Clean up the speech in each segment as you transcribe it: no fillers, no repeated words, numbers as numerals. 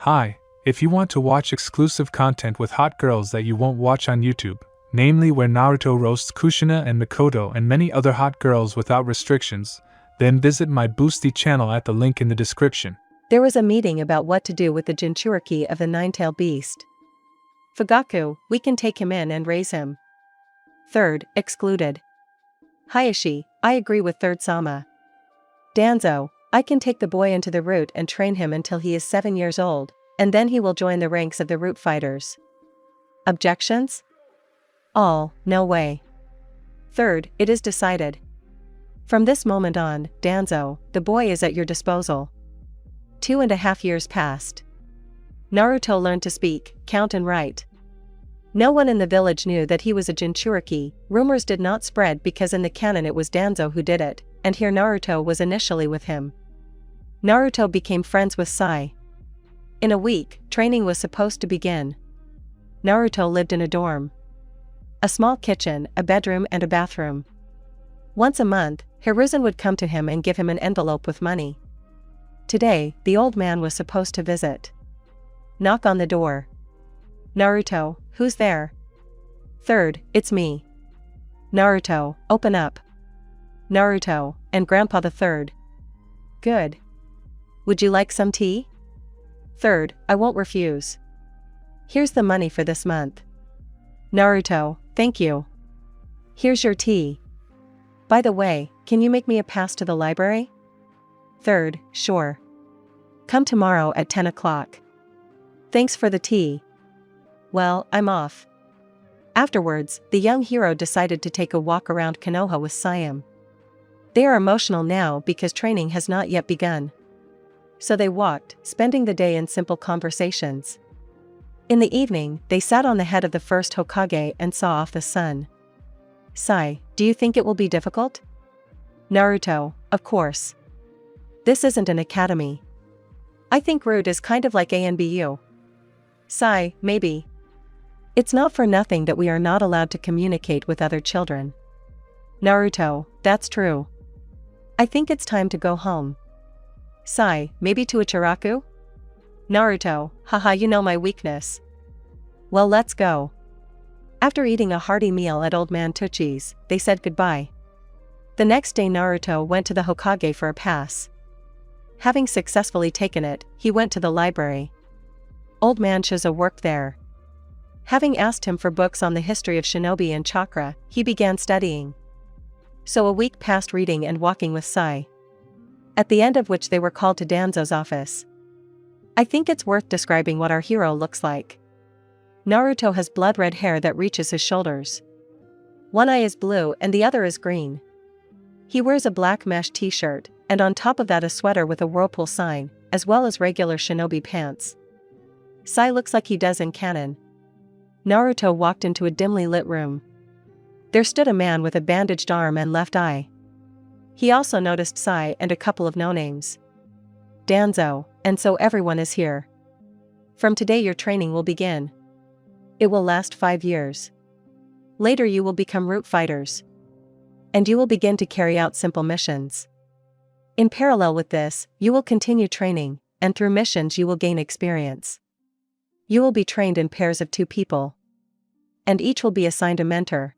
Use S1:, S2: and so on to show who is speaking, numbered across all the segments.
S1: Hi, if you want to watch exclusive content with hot girls that you won't watch on YouTube, namely where Naruto roasts Kushina and Mikoto and many other hot girls without restrictions, then visit my Boosty channel at the link in the description.
S2: There was a meeting about what to do with the Jinchuriki of the nine-tailed beast. Fugaku, we can take him in and raise him. Third, excluded. Hayashi, I agree with third Sama. Danzo, I can take the boy into the route and train him until he is 7 years old, and then he will join the ranks of the route fighters. Objections? All, no way. Third, it is decided. From this moment on, Danzo, the boy is at your disposal. 2.5 years passed. Naruto learned to speak, count and write. No one in the village knew that he was a Jinchuriki. Rumors did not spread because in the canon it was Danzo who did it, and here Naruto was initially with him. Naruto became friends with Sai. In a week, training was supposed to begin. Naruto lived in a dorm. A small kitchen, a bedroom and a bathroom. Once a month, Hiruzen would come to him and give him an envelope with money. Today, the old man was supposed to visit. Knock on the door. Naruto, who's there? Third, it's me. Naruto, open up. Naruto, and Grandpa the third. Good. Would you like some tea? Third, I won't refuse. Here's the money for this month. Naruto, thank you. Here's your tea. By the way, can you make me a pass to the library? Third, sure. Come tomorrow at 10 o'clock. Thanks for the tea. Well, I'm off. Afterwards, the young hero decided to take a walk around Konoha with Siam. They are emotional now because training has not yet begun. So they walked, spending the day in simple conversations. In the evening, they sat on the head of the first Hokage and saw off the sun. Sai, do you think it will be difficult? Naruto, of course. This isn't an academy. I think route is kind of like ANBU. Sai, maybe. It's not for nothing that we are not allowed to communicate with other children. Naruto, that's true. I think it's time to go home. Sai, maybe to Ichiraku? Naruto, haha, you know my weakness. Well, let's go. After eating a hearty meal at Old Man Tuchi's, they said goodbye. The next day Naruto went to the Hokage for a pass. Having successfully taken it, he went to the library. Old Man Shiza worked there. Having asked him for books on the history of shinobi and chakra, he began studying. So a week passed reading and walking with Sai. At the end of which they were called to Danzo's office. I think it's worth describing what our hero looks like. Naruto has blood-red hair that reaches his shoulders. One eye is blue and the other is green. He wears a black mesh t-shirt, and on top of that a sweater with a whirlpool sign, as well as regular shinobi pants. Sai looks like he does in canon. Naruto walked into a dimly lit room. There stood a man with a bandaged arm and left eye. He also noticed Sai and a couple of no-names. Danzo, and so everyone is here. From today your training will begin. It will last 5 years. Later you will become route fighters. And you will begin to carry out simple missions. In parallel with this, you will continue training, and through missions you will gain experience. You will be trained in pairs of 2 people. And each will be assigned a mentor.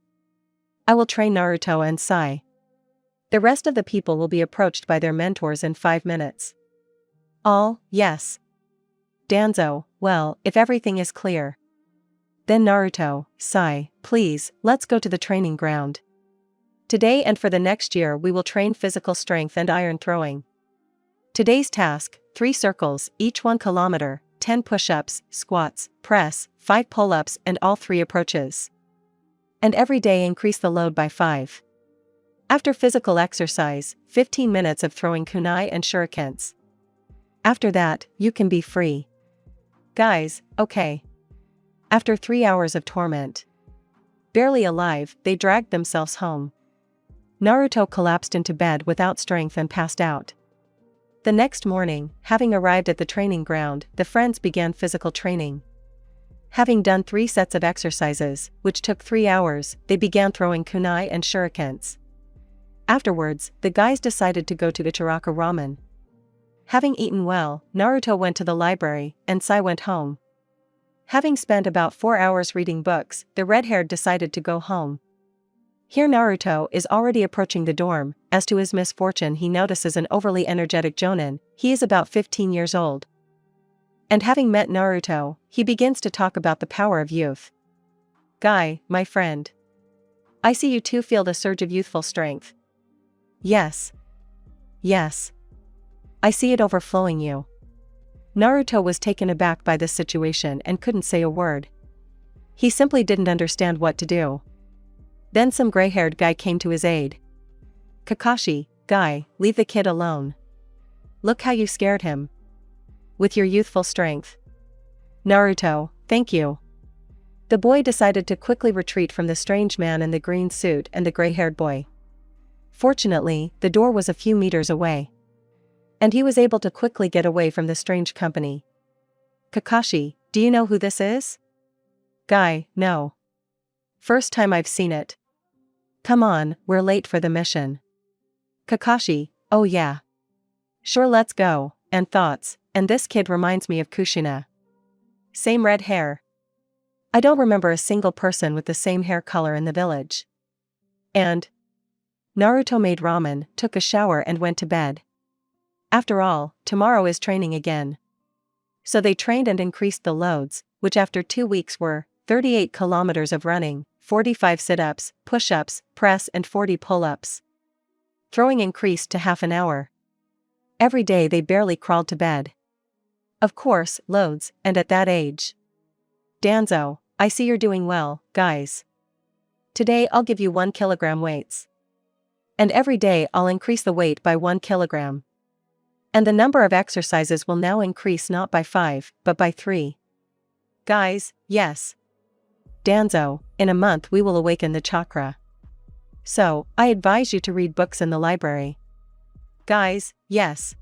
S2: I will train Naruto and Sai. The rest of the people will be approached by their mentors in 5 minutes. All, yes. Danzo, well, if everything is clear. Then Naruto, Sai, please, let's go to the training ground. Today and for the next year we will train physical strength and iron throwing. Today's task, 3 circles, each 1 kilometer, 10 push-ups, squats, press, 5 pull-ups and all 3 approaches. And every day increase the load by 5. After physical exercise, 15 minutes of throwing kunai and shurikens. After that, you can be free. Guys, okay. After 3 hours of torment. Barely alive, they dragged themselves home. Naruto collapsed into bed without strength and passed out. The next morning, having arrived at the training ground, the friends began physical training. Having done 3 sets of exercises, which took 3 hours, they began throwing kunai and shurikens. Afterwards, the guys decided to go to Ichiraku Ramen. Having eaten well, Naruto went to the library, and Sai went home. Having spent about 4 hours reading books, the red-haired decided to go home. Here Naruto is already approaching the dorm. As to his misfortune, he notices an overly energetic Jonin. He is about 15 years old. And having met Naruto, he begins to talk about the power of youth. "Guy, my friend. I see you too feel the surge of youthful strength." "Yes. Yes. I see it overflowing you." Naruto was taken aback by this situation and couldn't say a word. He simply didn't understand what to do. Then some gray-haired guy came to his aid. "Kakashi, Guy, leave the kid alone. Look how you scared him. With your youthful strength." "Naruto, thank you." The boy decided to quickly retreat from the strange man in the green suit and the gray-haired boy. Fortunately, the door was a few meters away, and he was able to quickly get away from the strange company. "Kakashi, do you know who this is?" "Guy, no. First time I've seen it." "Come on, we're late for the mission." "Kakashi, oh yeah. Sure, let's go." And thoughts, and this kid reminds me of Kushina. Same red hair. I don't remember a single person with the same hair color in the village. And Naruto made ramen, took a shower and went to bed. After all, tomorrow is training again. So they trained and increased the loads, which after 2 weeks were 38 kilometers of running, 45 sit-ups, push-ups, press and 40 pull-ups. Throwing increased to half an hour. Every day they barely crawled to bed. Of course, loads, and at that age. "Danzo, I see you're doing well, guys. Today I'll give you 1 kilogram weights. And every day I'll increase the weight by 1 kilogram. And the number of exercises will now increase not by 5, but by 3. Guys, yes. Danzo, in a month we will awaken the chakra. So, I advise you to read books in the library." "Guys, yes.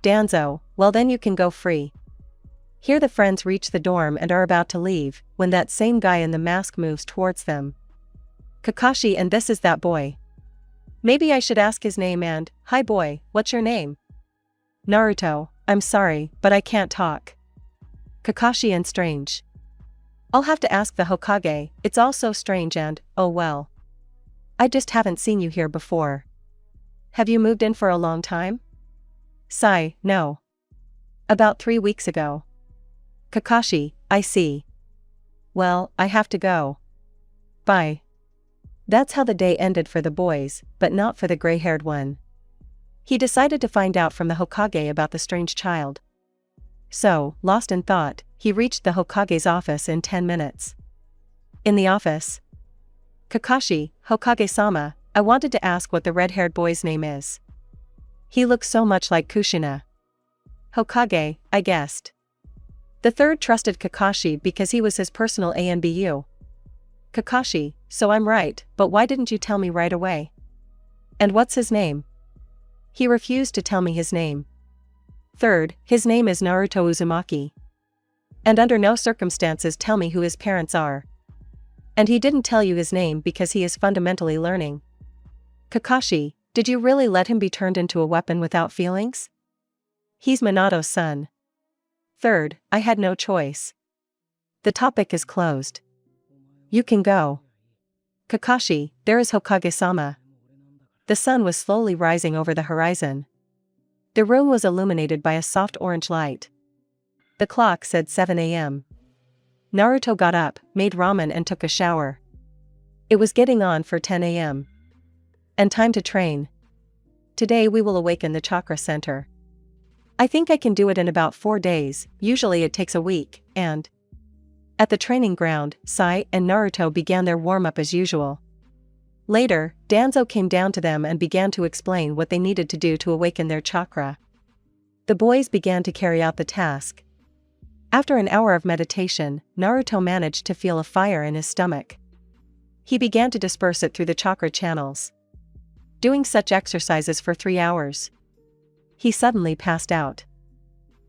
S2: Danzo, well then you can go free." Here the friends reach the dorm and are about to leave, when that same guy in the mask moves towards them. "Kakashi, and this is that boy. Maybe I should ask his name and, hi boy, what's your name?" "Naruto, I'm sorry, but I can't talk." "Kakashi and strange. I'll have to ask the Hokage, it's all so strange and, oh well. I just haven't seen you here before. Have you moved in for a long time?" "Sai, no. About 3 weeks ago." "Kakashi, I see. Well, I have to go. Bye." That's how the day ended for the boys, but not for the gray-haired one. He decided to find out from the Hokage about the strange child. So, lost in thought, he reached the Hokage's office in 10 minutes. In the office. "Kakashi, Hokage-sama, I wanted to ask what the red-haired boy's name is. He looks so much like Kushina." "Hokage, I guessed." The third trusted Kakashi because he was his personal ANBU. "Kakashi, so I'm right, but why didn't you tell me right away? And what's his name?" He refused to tell me his name. Third, his name is Naruto Uzumaki. And under no circumstances tell me who his parents are. And he didn't tell you his name because he is fundamentally learning. Kakashi, did you really let him be turned into a weapon without feelings? He's Minato's son. Third, I had no choice. The topic is closed. You can go. Kakashi, there is Hokage-sama. The sun was slowly rising over the horizon. The room was illuminated by a soft orange light. The clock said 7 a.m. Naruto got up, made ramen and took a shower. It was getting on for 10 a.m. And time to train. Today we will awaken the chakra center. I think I can do it in about 4 days, usually it takes a week, and... At the training ground, Sai and Naruto began their warm-up as usual. Later, Danzo came down to them and began to explain what they needed to do to awaken their chakra. The boys began to carry out the task. After an hour of meditation, Naruto managed to feel a fire in his stomach. He began to disperse it through the chakra channels. Doing such exercises for 3 hours. He suddenly passed out.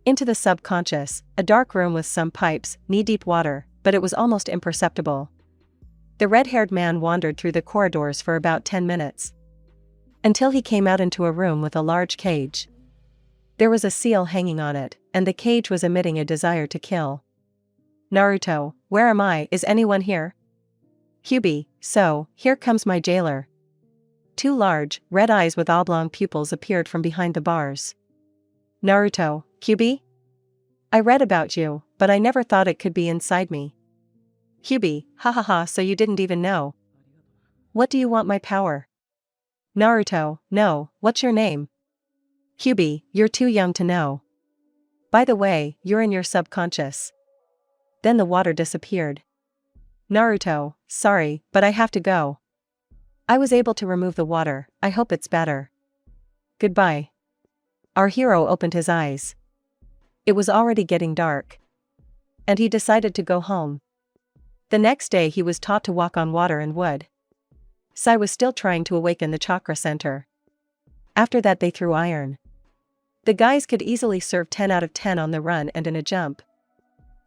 S2: Into the subconscious, a dark room with some pipes, knee-deep water, but it was almost imperceptible. The red-haired man wandered through the corridors for about 10 minutes. Until he came out into a room with a large cage. There was a seal hanging on it, and the cage was emitting a desire to kill. Naruto, where am I? Is anyone here? Kyuubi, so, here comes my jailer. Two large, red eyes with oblong pupils appeared from behind the bars. Naruto, Kyuubi? I read about you, but I never thought it could be inside me. Kyuubi, ha, so you didn't even know. What do you want my power? Naruto, no, what's your name? Kyuubi, you're too young to know. By the way, you're in your subconscious. Then the water disappeared. Naruto, sorry, but I have to go. I was able to remove the water, I hope it's better. Goodbye. Our hero opened his eyes. It was already getting dark. And he decided to go home. The next day he was taught to walk on water and wood. Sai was still trying to awaken the chakra center. After that they threw iron. The guys could easily serve 10 out of 10 on the run and in a jump.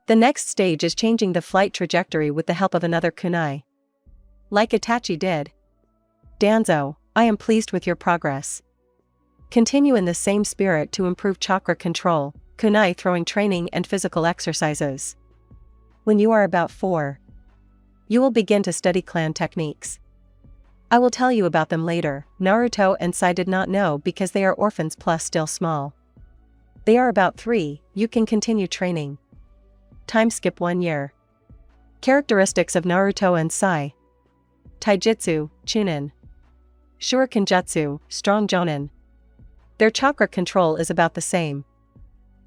S2: The next stage is changing the flight trajectory with the help of another kunai. Like Itachi did. Danzo, I am pleased with your progress. Continue in the same spirit to improve chakra control, kunai throwing training and physical exercises. When you are about 4, you will begin to study clan techniques. I will tell you about them later. Naruto and Sai did not know because they are orphans plus still small. They are about 3, you can continue training. Time skip 1 year. Characteristics of Naruto and Sai. Taijutsu, Chunin. Shuriken Jutsu, Strong Jonin. Their chakra control is about the same.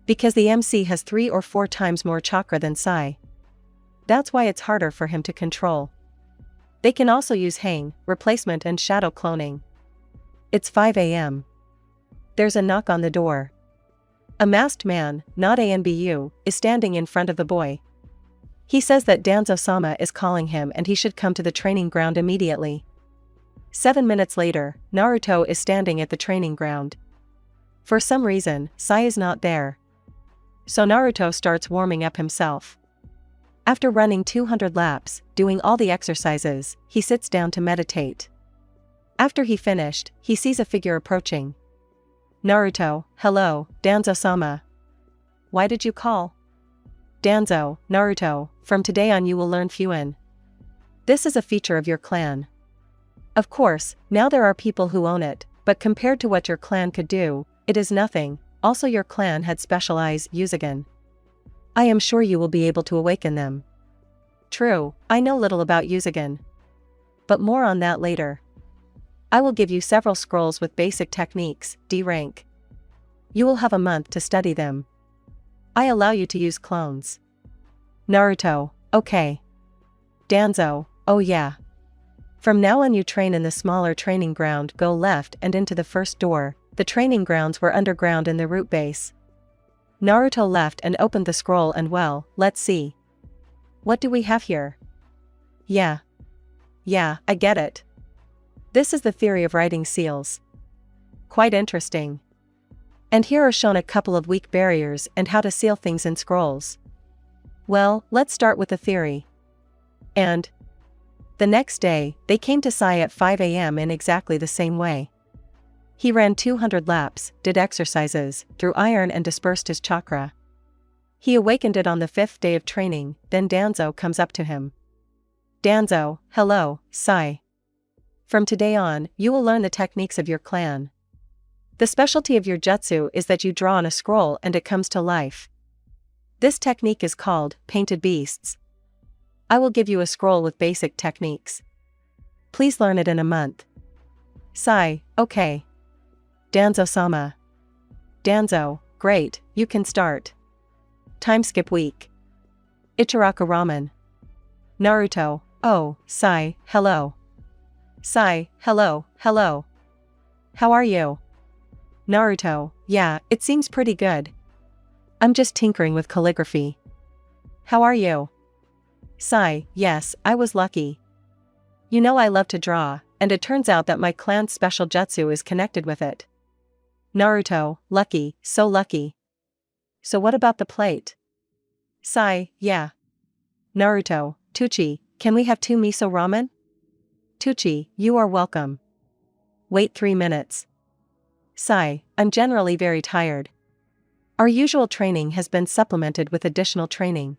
S2: Because the MC has 3 or 4 times more chakra than Sai. That's why it's harder for him to control. They can also use hang, replacement and shadow cloning. It's 5 a.m. There's a knock on the door. A masked man, not ANBU, is standing in front of the boy. He says that Danzo-sama is calling him and he should come to the training ground immediately. 7 minutes later, Naruto is standing at the training ground. For some reason, Sai is not there. So Naruto starts warming up himself. After running 200 laps, doing all the exercises, he sits down to meditate. After he finished, he sees a figure approaching. Naruto, hello, Danzo-sama. Why did you call? Danzo, Naruto, from today on you will learn Fuin. This is a feature of your clan. Of course, now there are people who own it, but compared to what your clan could do, it is nothing. Also your clan had specialized Uzigen. I am sure you will be able to awaken them. True, I know little about Uzigen. But more on that later. I will give you several scrolls with basic techniques, D rank. You will have a month to study them. I allow you to use clones. Naruto, okay. Danzo, oh yeah. From now on you train in the smaller training ground, go left and into the first door. The training grounds were underground in the root base. Naruto left and opened the scroll and well, let's see. What do we have here? Yeah, I get it. This is the theory of writing seals. Quite interesting. And here are shown a couple of weak barriers and how to seal things in scrolls. Well, let's start with the theory. And the next day, they came to Sai at 5 a.m. in exactly the same way. He ran 200 laps, did exercises, threw iron and dispersed his chakra. He awakened it on the 5th day of training, then Danzo comes up to him. Danzo, hello, Sai. From today on, you will learn the techniques of your clan. The specialty of your jutsu is that you draw on a scroll and it comes to life. This technique is called Painted Beasts. I will give you a scroll with basic techniques. Please learn it in a month. Sai, okay. Danzo-sama. Danzo, great, you can start. Time skip week. Ichiraka Ramen. Naruto, oh, Sai, hello. Sai, hello. How are you? Naruto, yeah, it seems pretty good. I'm just tinkering with calligraphy. How are you? Sai, yes, I was lucky. You know I love to draw, and it turns out that my clan's special jutsu is connected with it. Naruto, lucky, so lucky. So what about the plate? Sai, yeah. Naruto, Tucci, can we have 2 miso ramen? Tucci, you are welcome. Wait 3 minutes. Sai, I'm generally very tired. Our usual training has been supplemented with additional training.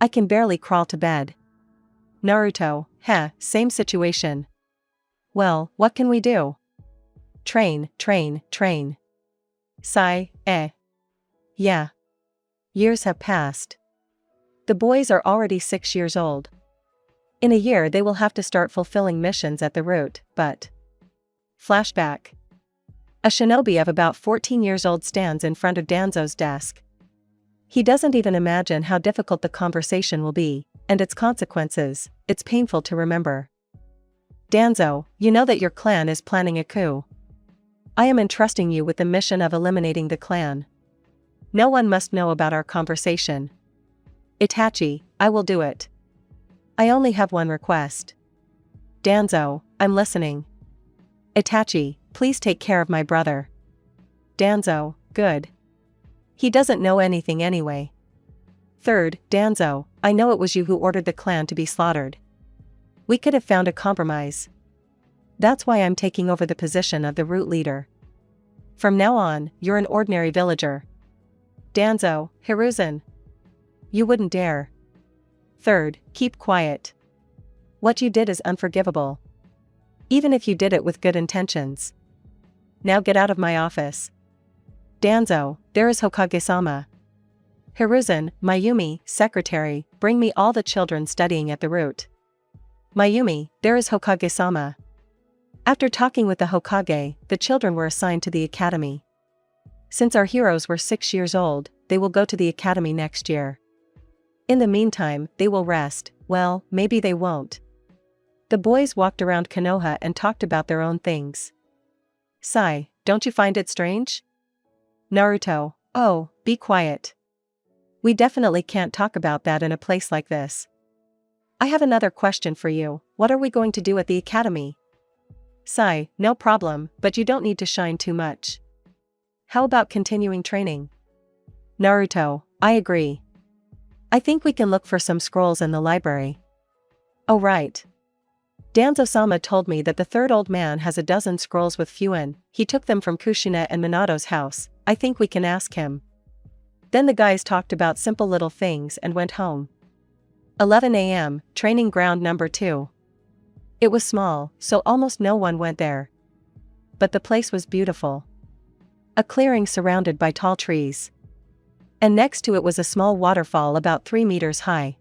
S2: I can barely crawl to bed. Naruto, same situation. Well, what can we do? Train, train, train. Sigh, Yeah. Years have passed. The boys are already 6 years old. In a year they will have to start fulfilling missions at the route, but... Flashback. A shinobi of about 14 years old stands in front of Danzo's desk. He doesn't even imagine how difficult the conversation will be, and its consequences. It's painful to remember. Danzo, you know that your clan is planning a coup. I am entrusting you with the mission of eliminating the clan. No one must know about our conversation. Itachi, I will do it. I only have one request. Danzo, I'm listening. Itachi, please take care of my brother. Danzo, good. He doesn't know anything anyway. Third, Danzo, I know it was you who ordered the clan to be slaughtered. We could have found a compromise. That's why I'm taking over the position of the route leader. From now on, you're an ordinary villager. Danzo, Hiruzen. You wouldn't dare. Third, keep quiet. What you did is unforgivable. Even if you did it with good intentions. Now get out of my office. Danzo, there is Hokage-sama. Hiruzen, Mayumi, secretary, bring me all the children studying at the route. Mayumi, there is Hokage-sama. After talking with the Hokage, the children were assigned to the academy. Since our heroes were 6 years old, they will go to the academy next year. In the meantime, they will rest. Well, maybe they won't. The boys walked around Konoha and talked about their own things. Sigh, don't you find it strange? Naruto, oh, be quiet. We definitely can't talk about that in a place like this. I have another question for you. What are we going to do at the academy? Sigh, no problem, but you don't need to shine too much. How about continuing training? Naruto, I agree. I think we can look for some scrolls in the library. Oh right. Danzo-sama told me that the third old man has a dozen scrolls with Fuin. He took them from Kushina and Minato's house. I think we can ask him. Then the guys talked about simple little things and went home. 11 a.m., training ground number 2. It was small, so almost no one went there. But the place was beautiful. A clearing surrounded by tall trees. And next to it was a small waterfall about 3 meters high.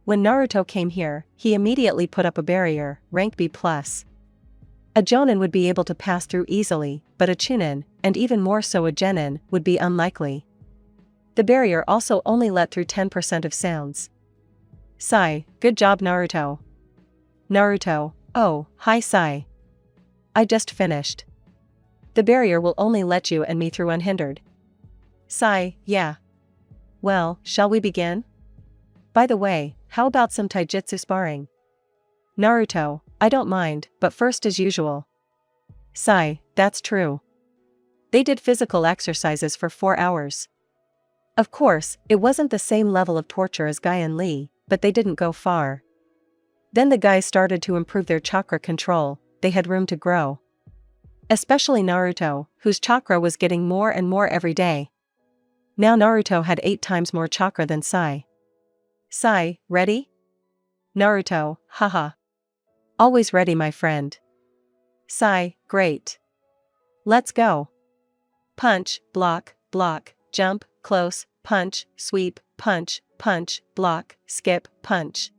S2: When Naruto came here, he immediately put up a barrier, rank B+. A Jonin would be able to pass through easily, but a Chunin, and even more so a Genin, would be unlikely. The barrier also only let through 10% of sounds. Sigh, good job Naruto. Naruto, oh, hi Sigh. I just finished. The barrier will only let you and me through unhindered. Sigh, yeah. Well, shall we begin? By the way, how about some taijutsu sparring? Naruto, I don't mind, but first as usual. Sigh, that's true. They did physical exercises for 4 hours. Of course, it wasn't the same level of torture as Guy and Lee, but they didn't go far. Then the guys started to improve their chakra control. They had room to grow. Especially Naruto, whose chakra was getting more and more every day. Now Naruto had 8 times more chakra than Sai. Sai, ready? Naruto, haha. Always ready, my friend. Sai, great. Let's go. Punch, block, block, jump, close, punch, sweep, punch, punch, block, skip, punch.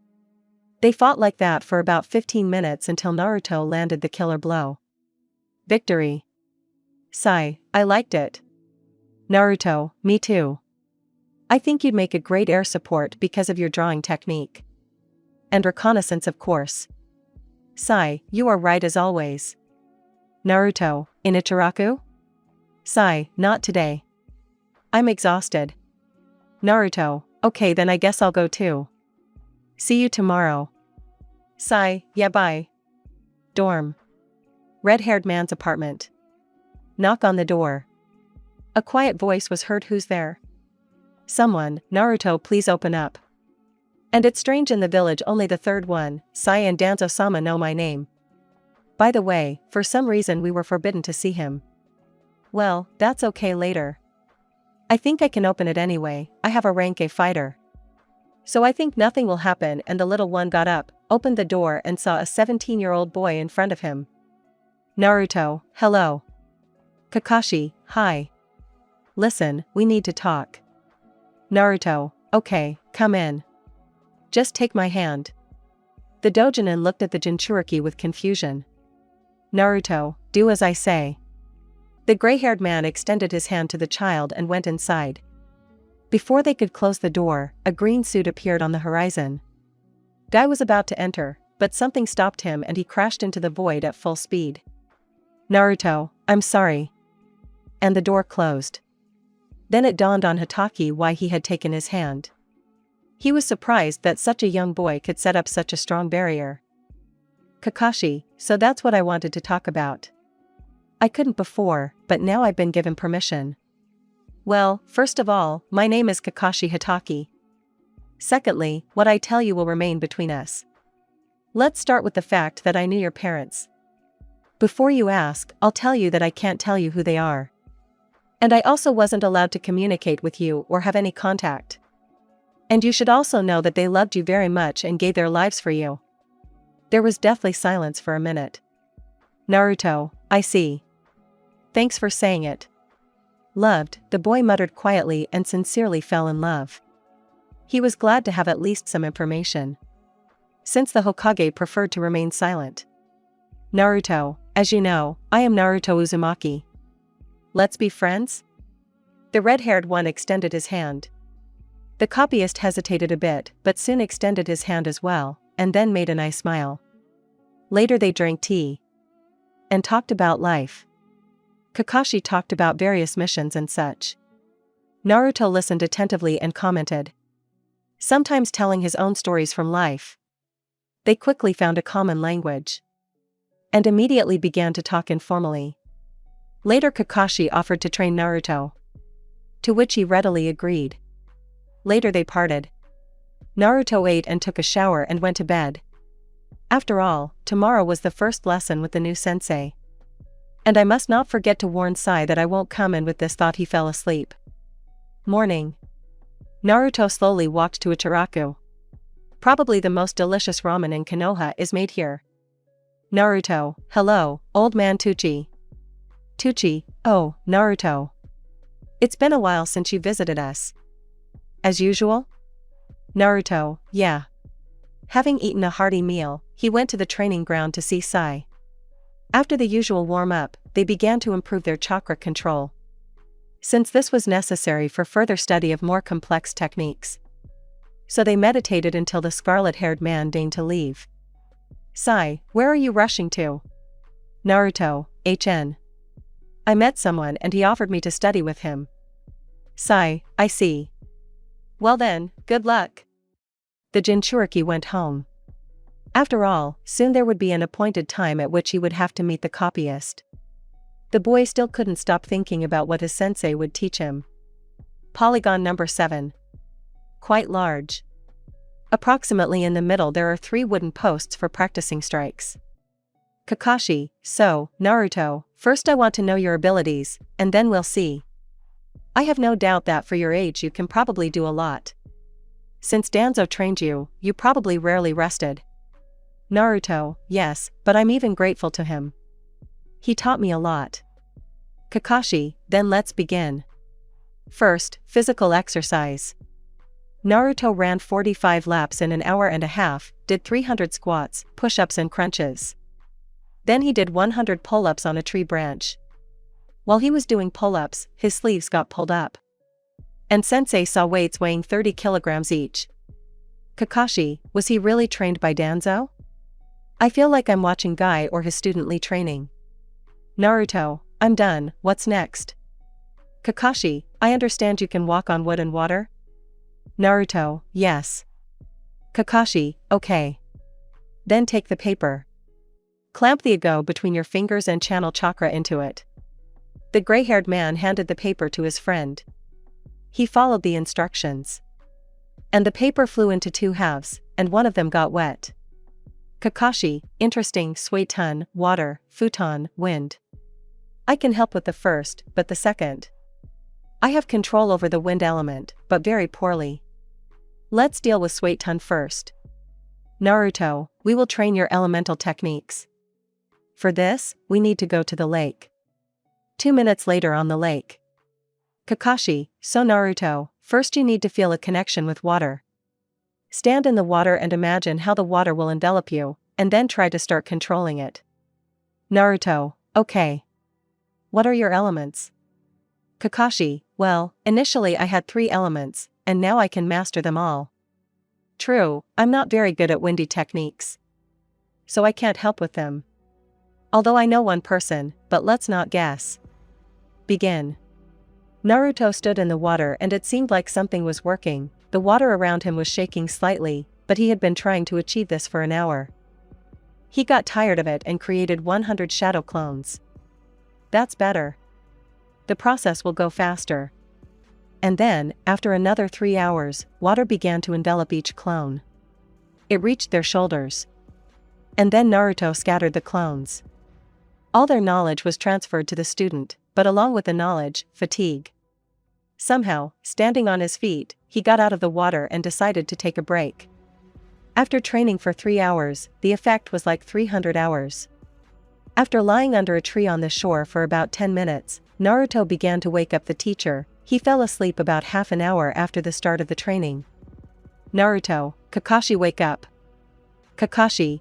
S2: They fought like that for about 15 minutes until Naruto landed the killer blow. Victory. Sai, I liked it. Naruto, me too. I think you'd make a great air support because of your drawing technique. And reconnaissance, of course. Sai, you are right as always. Naruto, in Ichiraku? Sai, not today. I'm exhausted. Naruto, okay then I guess I'll go too. See you tomorrow. Sai, yeah bye. Dorm. Red-haired man's apartment. Knock on the door. A quiet voice was heard. Who's there? Someone, Naruto, please open up. And it's strange, in the village only the third one, Sai and Danzo-sama, know my name. By the way, for some reason we were forbidden to see him. Well, that's okay later. I think I can open it anyway, I have a rank A fighter. So I think nothing will happen, and the little one got up, opened the door and saw a 17-year-old boy in front of him. Naruto, hello. Kakashi, hi. Listen, we need to talk. Naruto, okay, come in. Just take my hand. The Doujinin looked at the Jinchuriki with confusion. Naruto, do as I say. The gray-haired man extended his hand to the child and went inside. Before they could close the door, a green suit appeared on the horizon. Guy was about to enter, but something stopped him and he crashed into the void at full speed. Naruto, I'm sorry. And the door closed. Then it dawned on Hatake why he had taken his hand. He was surprised that such a young boy could set up such a strong barrier. Kakashi, so that's what I wanted to talk about. I couldn't before, but now I've been given permission. Well, first of all, my name is Kakashi Hatake. Secondly, what I tell you will remain between us. Let's start with the fact that I knew your parents. Before you ask, I'll tell you that I can't tell you who they are. And I also wasn't allowed to communicate with you or have any contact. And you should also know that they loved you very much and gave their lives for you. There was deathly silence for a minute. Naruto, I see. Thanks for saying it. Loved, the boy muttered quietly and sincerely fell in love. He was glad to have at least some information. Since the Hokage preferred to remain silent. Naruto, as you know, I am Naruto Uzumaki. Let's be friends? The red-haired one extended his hand. The copyist hesitated a bit, but soon extended his hand as well, and then made a nice smile. Later they drank tea. And talked about life. Kakashi talked about various missions and such. Naruto listened attentively and commented. Sometimes telling his own stories from life. They quickly found a common language. And immediately began to talk informally. Later Kakashi offered to train Naruto. To which he readily agreed. Later they parted. Naruto ate and took a shower and went to bed. After all, tomorrow was the first lesson with the new sensei. And I must not forget to warn Sai that I won't come, and with this thought he fell asleep. Morning. Naruto slowly walked to Ichiraku. Probably the most delicious ramen in Konoha is made here. Naruto, hello, old man Tuchi. Tuchi, oh, Naruto. It's been a while since you visited us. As usual? Naruto, yeah. Having eaten a hearty meal, he went to the training ground to see Sai. After the usual warm-up, they began to improve their chakra control. Since this was necessary for further study of more complex techniques. So they meditated until the scarlet-haired man deigned to leave. Sai, where are you rushing to? Naruto, HN. I met someone and he offered me to study with him. Sai, I see. Well then, good luck. The Jinchuriki went home. After all, soon there would be an appointed time at which he would have to meet the copyist. The boy still couldn't stop thinking about what his sensei would teach him. Polygon number 7. Quite large. Approximately in the middle there are 3 wooden posts for practicing strikes. Kakashi, so, Naruto, first I want to know your abilities, and then we'll see. I have no doubt that for your age you can probably do a lot. Since Danzo trained you, you probably rarely rested. Naruto, yes, but I'm even grateful to him. He taught me a lot. Kakashi, then let's begin. First, physical exercise. Naruto ran 45 laps in an hour and a half, did 300 squats, push-ups and crunches. Then he did 100 pull-ups on a tree branch. While he was doing pull-ups, his sleeves got pulled up. And sensei saw weights weighing 30 kilograms each. Kakashi, was he really trained by Danzo? I feel like I'm watching Guy or his student Lee training. Naruto, I'm done, what's next? Kakashi, I understand you can walk on wood and water? Naruto, yes. Kakashi, okay. Then take the paper. Clamp the ago between your fingers and channel chakra into it. The gray-haired man handed the paper to his friend. He followed the instructions. And the paper flew into 2 halves, and one of them got wet. Kakashi, interesting, Suiton, water, futon, wind. I can help with the first, but the second. I have control over the wind element, but very poorly. Let's deal with Suiton first. Naruto, we will train your elemental techniques. For this, we need to go to the lake. 2 minutes later on the lake. Kakashi, so Naruto, first you need to feel a connection with water. Stand in the water and imagine how the water will envelop you, and then try to start controlling it. Naruto, okay. What are your elements? Kakashi, well, initially I had 3 elements, and now I can master them all. True, I'm not very good at windy techniques. So I can't help with them. Although I know one person, but let's not guess. Begin. Naruto stood in the water and it seemed like something was working. The water around him was shaking slightly, but he had been trying to achieve this for an hour. He got tired of it and created 100 shadow clones. That's better. The process will go faster. And then, after another 3 hours, water began to envelop each clone. It reached their shoulders. And then Naruto scattered the clones. All their knowledge was transferred to the student, but along with the knowledge, fatigue. Somehow, standing on his feet, he got out of the water and decided to take a break. After training for 3 hours, the effect was like 300 hours. After lying under a tree on the shore for about 10 minutes, Naruto began to wake up the teacher. He fell asleep about half an hour after the start of the training. Naruto, Kakashi, wake up. Kakashi,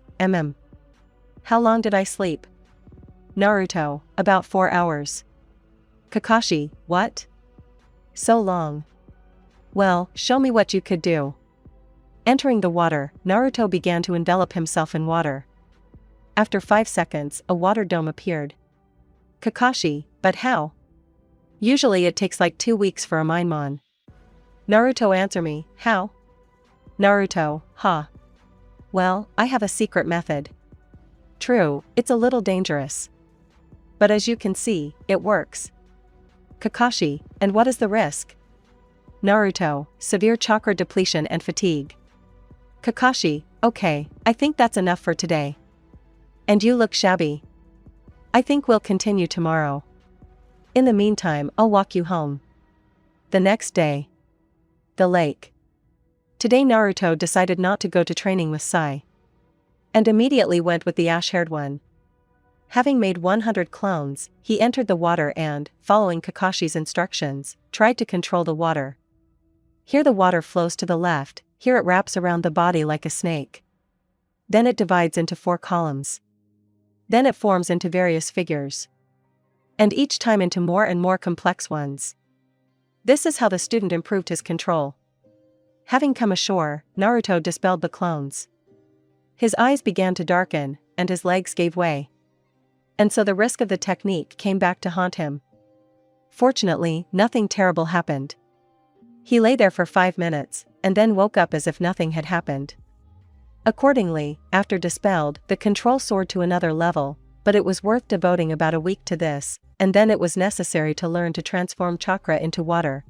S2: How long did I sleep? Naruto, about 4 hours. Kakashi, what? So long. Well, show me what you could do. Entering the water, Naruto began to envelop himself in water. After 5 seconds, a water dome appeared. Kakashi, but how? Usually it takes like 2 weeks for a Mainmon. Naruto, answer me, how? Naruto, Well, I have a secret method. True, it's a little dangerous. But as you can see, it works. Kakashi, and what is the risk? Naruto, severe chakra depletion and fatigue. Kakashi, okay, I think that's enough for today. And you look shabby. I think we'll continue tomorrow. In the meantime, I'll walk you home. The next day. The lake. Today Naruto decided not to go to training with Sai. And immediately went with the ash-haired one. Having made 100 clones, he entered the water and, following Kakashi's instructions, tried to control the water. Here the water flows to the left, here it wraps around the body like a snake. Then it divides into 4 columns. Then it forms into various figures. And each time into more and more complex ones. This is how the student improved his control. Having come ashore, Naruto dispelled the clones. His eyes began to darken, and his legs gave way. And so the risk of the technique came back to haunt him. Fortunately, nothing terrible happened. He lay there for 5 minutes, and then woke up as if nothing had happened. Accordingly, after dispelled, the control soared to another level, but it was worth devoting about a week to this, and then it was necessary to learn to transform chakra into water.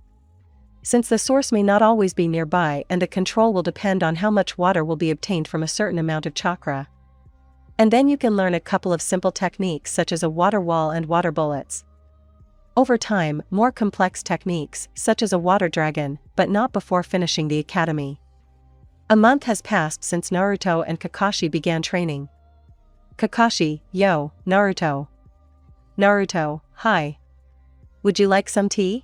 S2: Since the source may not always be nearby and the control will depend on how much water will be obtained from a certain amount of chakra. And then you can learn a couple of simple techniques such as a water wall and water bullets. Over time, more complex techniques, such as a water dragon, but not before finishing the academy. A month has passed since Naruto and Kakashi began training. Kakashi, yo, Naruto. Naruto, hi. Would you like some tea?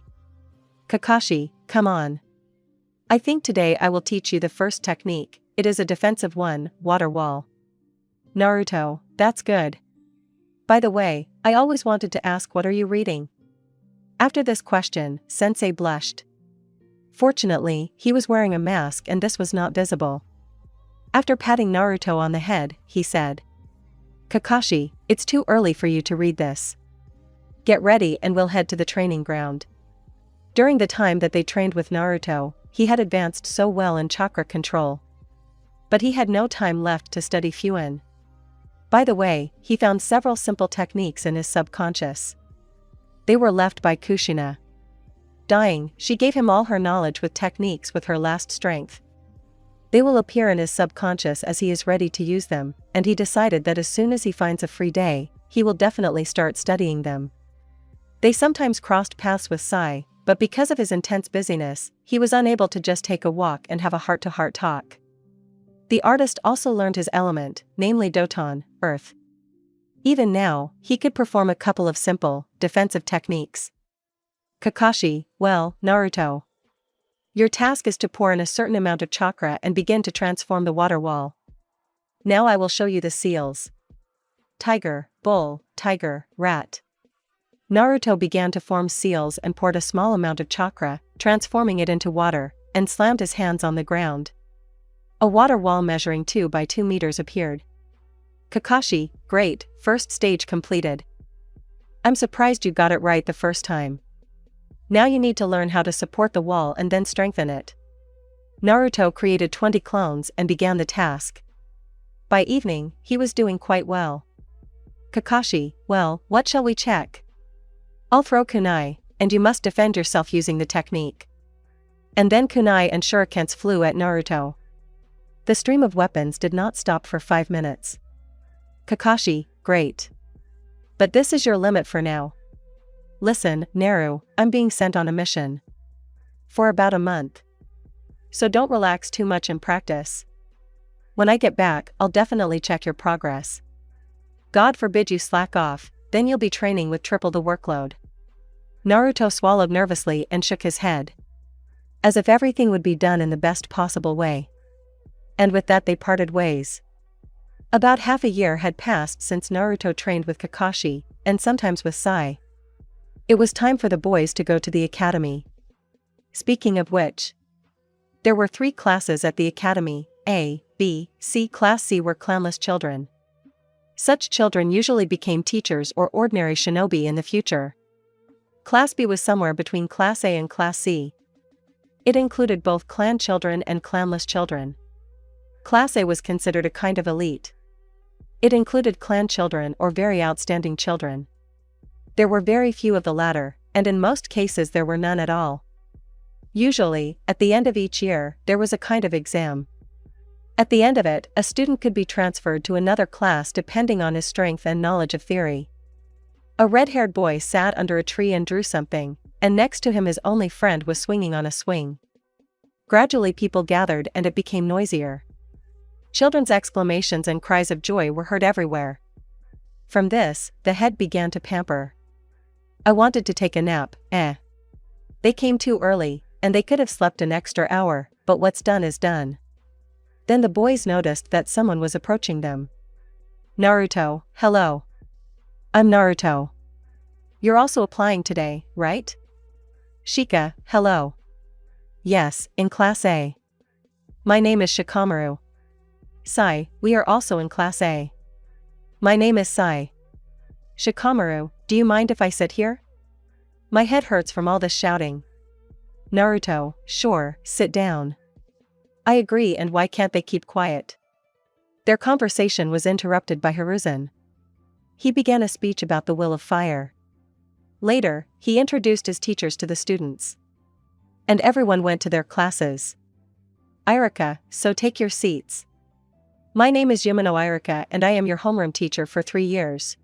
S2: Kakashi, come on. I think today I will teach you the first technique. It is a defensive one, water wall. Naruto, that's good. By the way, I always wanted to ask, what are you reading? After this question, Sensei blushed. Fortunately, he was wearing a mask and this was not visible. After patting Naruto on the head, he said, Kakashi, it's too early for you to read this. Get ready and we'll head to the training ground. During the time that they trained with Naruto, he had advanced so well in chakra control. But he had no time left to study Fuin. By the way, he found several simple techniques in his subconscious. They were left by Kushina. Dying, she gave him all her knowledge with techniques with her last strength. They will appear in his subconscious as he is ready to use them, and he decided that as soon as he finds a free day, he will definitely start studying them. They sometimes crossed paths with Sai, but because of his intense busyness, he was unable to just take a walk and have a heart-to-heart talk. The artist also learned his element, namely Doton, earth. Even now, he could perform a couple of simple, defensive techniques. Kakashi, well, Naruto. Your task is to pour in a certain amount of chakra and begin to transform the water wall. Now I will show you the seals. Tiger, bull, tiger, rat. Naruto began to form seals and poured a small amount of chakra, transforming it into water, and slammed his hands on the ground. A water wall measuring 2 by 2 meters appeared. Kakashi, great, first stage completed. I'm surprised you got it right the first time. Now you need to learn how to support the wall and then strengthen it. Naruto created 20 clones and began the task. By evening, he was doing quite well. Kakashi, well, what shall we check? I'll throw kunai, and you must defend yourself using the technique. And then kunai and shurikens flew at Naruto. The stream of weapons did not stop for 5 minutes. Kakashi, great. But this is your limit for now. Listen, Naru, I'm being sent on a mission. For about a month. So don't relax too much in practice. When I get back, I'll definitely check your progress. God forbid you slack off, then you'll be training with triple the workload. Naruto swallowed nervously and shook his head. As if everything would be done in the best possible way. And with that they parted ways. About half a year had passed since Naruto trained with Kakashi, and sometimes with Sai. It was time for the boys to go to the academy. Speaking of which, there were 3 classes at the academy, A, B, C. Class C were clanless children. Such children usually became teachers or ordinary shinobi in the future. Class B was somewhere between Class A and Class C. It included both clan children and clanless children. Class A was considered a kind of elite. It included clan children or very outstanding children. There were very few of the latter, and in most cases there were none at all. Usually, at the end of each year, there was a kind of exam. At the end of it, a student could be transferred to another class depending on his strength and knowledge of theory. A red-haired boy sat under a tree and drew something, and next to him his only friend was swinging on a swing. Gradually people gathered and it became noisier. Children's exclamations and cries of joy were heard everywhere. From this, the head began to pamper. I wanted to take a nap, They came too early, and they could have slept an extra hour, but what's done is done. Then the boys noticed that someone was approaching them. Naruto, hello. I'm Naruto. You're also applying today, right? Shika, hello. Yes, in Class A. My name is Shikamaru. Sai, we are also in Class A. My name is Sai. Shikamaru, do you mind if I sit here? My head hurts from all this shouting. Naruto, sure, sit down. I agree, and why can't they keep quiet? Their conversation was interrupted by Hiruzen. He began a speech about the will of fire. Later, he introduced his teachers to the students. And everyone went to their classes. Irika, so take your seats. My name is Yumino Irika and I am your homeroom teacher for 3 years.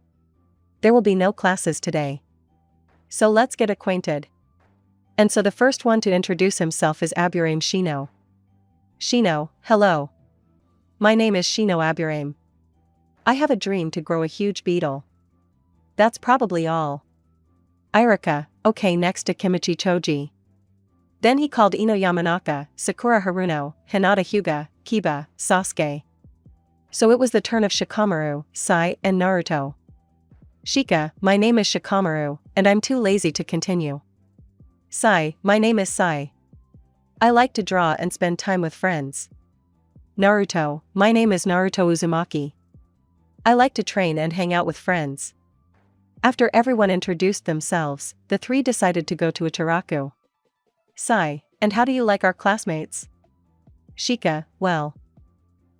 S2: There will be no classes today. So let's get acquainted. And so the first one to introduce himself is Aburame Shino. Shino, hello. My name is Shino Aburame. I have a dream to grow a huge beetle. That's probably all. Irika, okay, next to Kimichi Choji. Then he called Ino Yamanaka, Sakura Haruno, Hinata Hyuga, Kiba, Sasuke. So it was the turn of Shikamaru, Sai, and Naruto. Shika, my name is Shikamaru, and I'm too lazy to continue. Sai, my name is Sai. I like to draw and spend time with friends. Naruto, my name is Naruto Uzumaki. I like to train and hang out with friends. After everyone introduced themselves, the 3 decided to go to Ichiraku. Sai, and how do you like our classmates? Shika, well.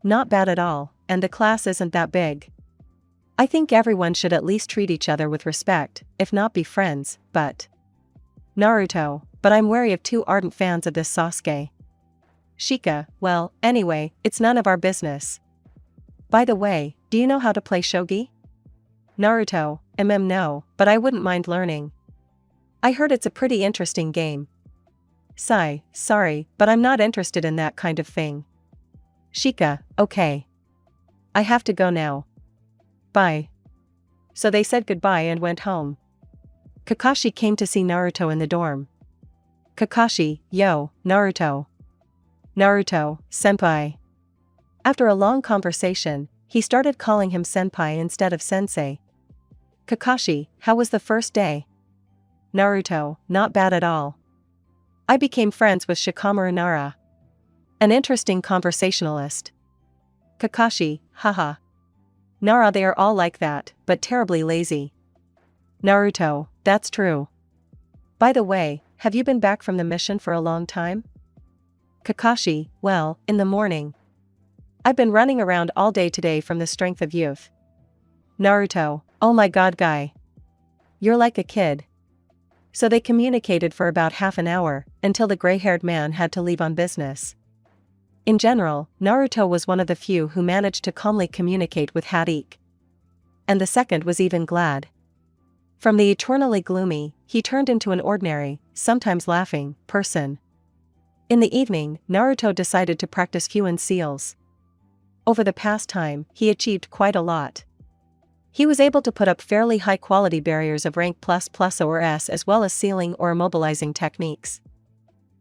S2: Not bad at all, and the class isn't that big. I think everyone should at least treat each other with respect, if not be friends, but. Naruto, but I'm wary of 2 ardent fans of this Sasuke. Shika, well, anyway, it's none of our business. By the way, do you know how to play shogi? Naruto, no, but I wouldn't mind learning. I heard it's a pretty interesting game. Sai, sorry, but I'm not interested in that kind of thing. Shika, okay. I have to go now. Bye. So they said goodbye and went home. Kakashi came to see Naruto in the dorm. Kakashi, yo, Naruto. Naruto, senpai. After a long conversation, he started calling him senpai instead of sensei. Kakashi, how was the first day? Naruto, not bad at all. I became friends with Shikamaru Nara. An interesting conversationalist. Kakashi, haha. Nara, they are all like that, but terribly lazy. Naruto, that's true. By the way, have you been back from the mission for a long time? Kakashi, well, in the morning. I've been running around all day today from the strength of youth. Naruto, oh my god guy. You're like a kid. So they communicated for about half an hour, until the gray-haired man had to leave on business. In general, Naruto was one of the few who managed to calmly communicate with Harik. And the second was even glad. From the eternally gloomy, he turned into an ordinary, sometimes laughing, person. In the evening, Naruto decided to practice Fuin seals. Over the past time, he achieved quite a lot. He was able to put up fairly high-quality barriers of rank ++ or S as well as sealing or immobilizing techniques.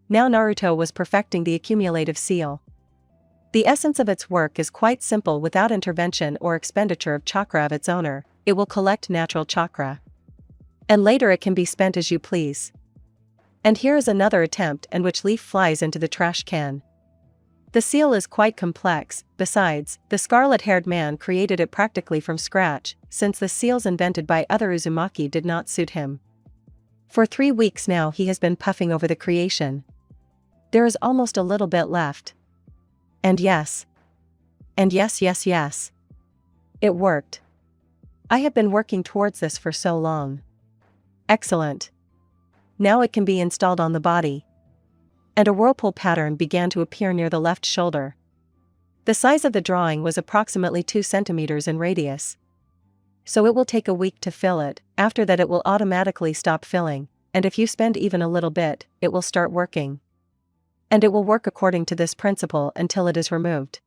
S2: Now Naruto was perfecting the accumulative seal. The essence of its work is quite simple. Without intervention or expenditure of chakra of its owner, it will collect natural chakra. And later it can be spent as you please. And here is another attempt in which leaf flies into the trash can. The seal is quite complex. Besides, the scarlet-haired man created it practically from scratch, since the seals invented by other Uzumaki did not suit him. For 3 weeks now he has been puffing over the creation. There is almost a little bit left. And yes. And yes. It worked. I have been working towards this for so long. Excellent. Now it can be installed on the body. And a whirlpool pattern began to appear near the left shoulder. The size of the drawing was approximately 2 centimeters in radius. So it will take a week to fill it. After that it will automatically stop filling, and if you spend even a little bit, it will start working. And it will work according to this principle until it is removed.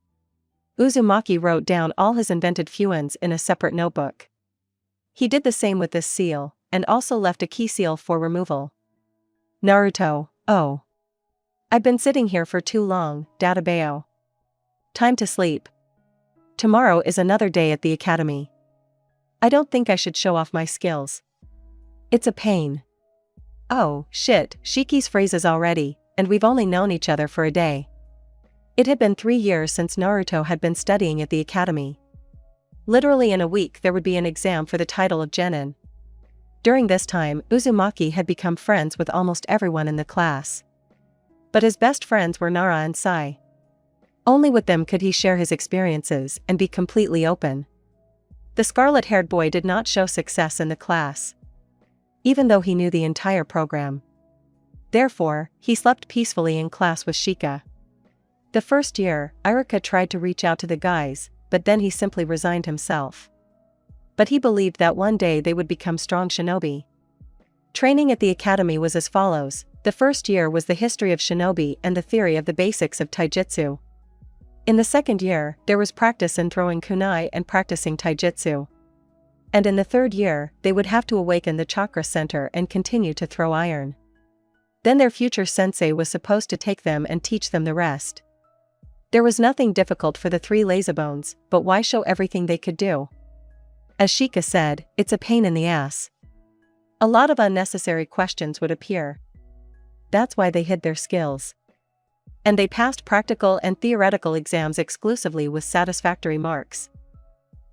S2: Uzumaki wrote down all his invented fuins in a separate notebook. He did the same with this seal, and also left a key seal for removal. Naruto, oh. I've been sitting here for too long, Databeo. Time to sleep. Tomorrow is another day at the academy. I don't think I should show off my skills. It's a pain. Oh, shit, Shiki's phrases already, and we've only known each other for a day. It had been 3 years since Naruto had been studying at the academy. Literally in a week there would be an exam for the title of genin. During this time, Uzumaki had become friends with almost everyone in the class. But his best friends were Nara and Sai. Only with them could he share his experiences and be completely open. The scarlet-haired boy did not show success in the class, even though he knew the entire program. Therefore, he slept peacefully in class with Shika. The first year, Iruka tried to reach out to the guys, but then he simply resigned himself. But he believed that one day they would become strong shinobi. Training at the academy was as follows. The first year was the history of shinobi and the theory of the basics of taijutsu. In the second year, there was practice in throwing kunai and practicing taijutsu. And in the third year, they would have to awaken the chakra center and continue to throw iron. Then their future sensei was supposed to take them and teach them the rest. There was nothing difficult for the 3 lazybones, but why show everything they could do? As Shika said, it's a pain in the ass. A lot of unnecessary questions would appear. That's why they hid their skills. And they passed practical and theoretical exams exclusively with satisfactory marks.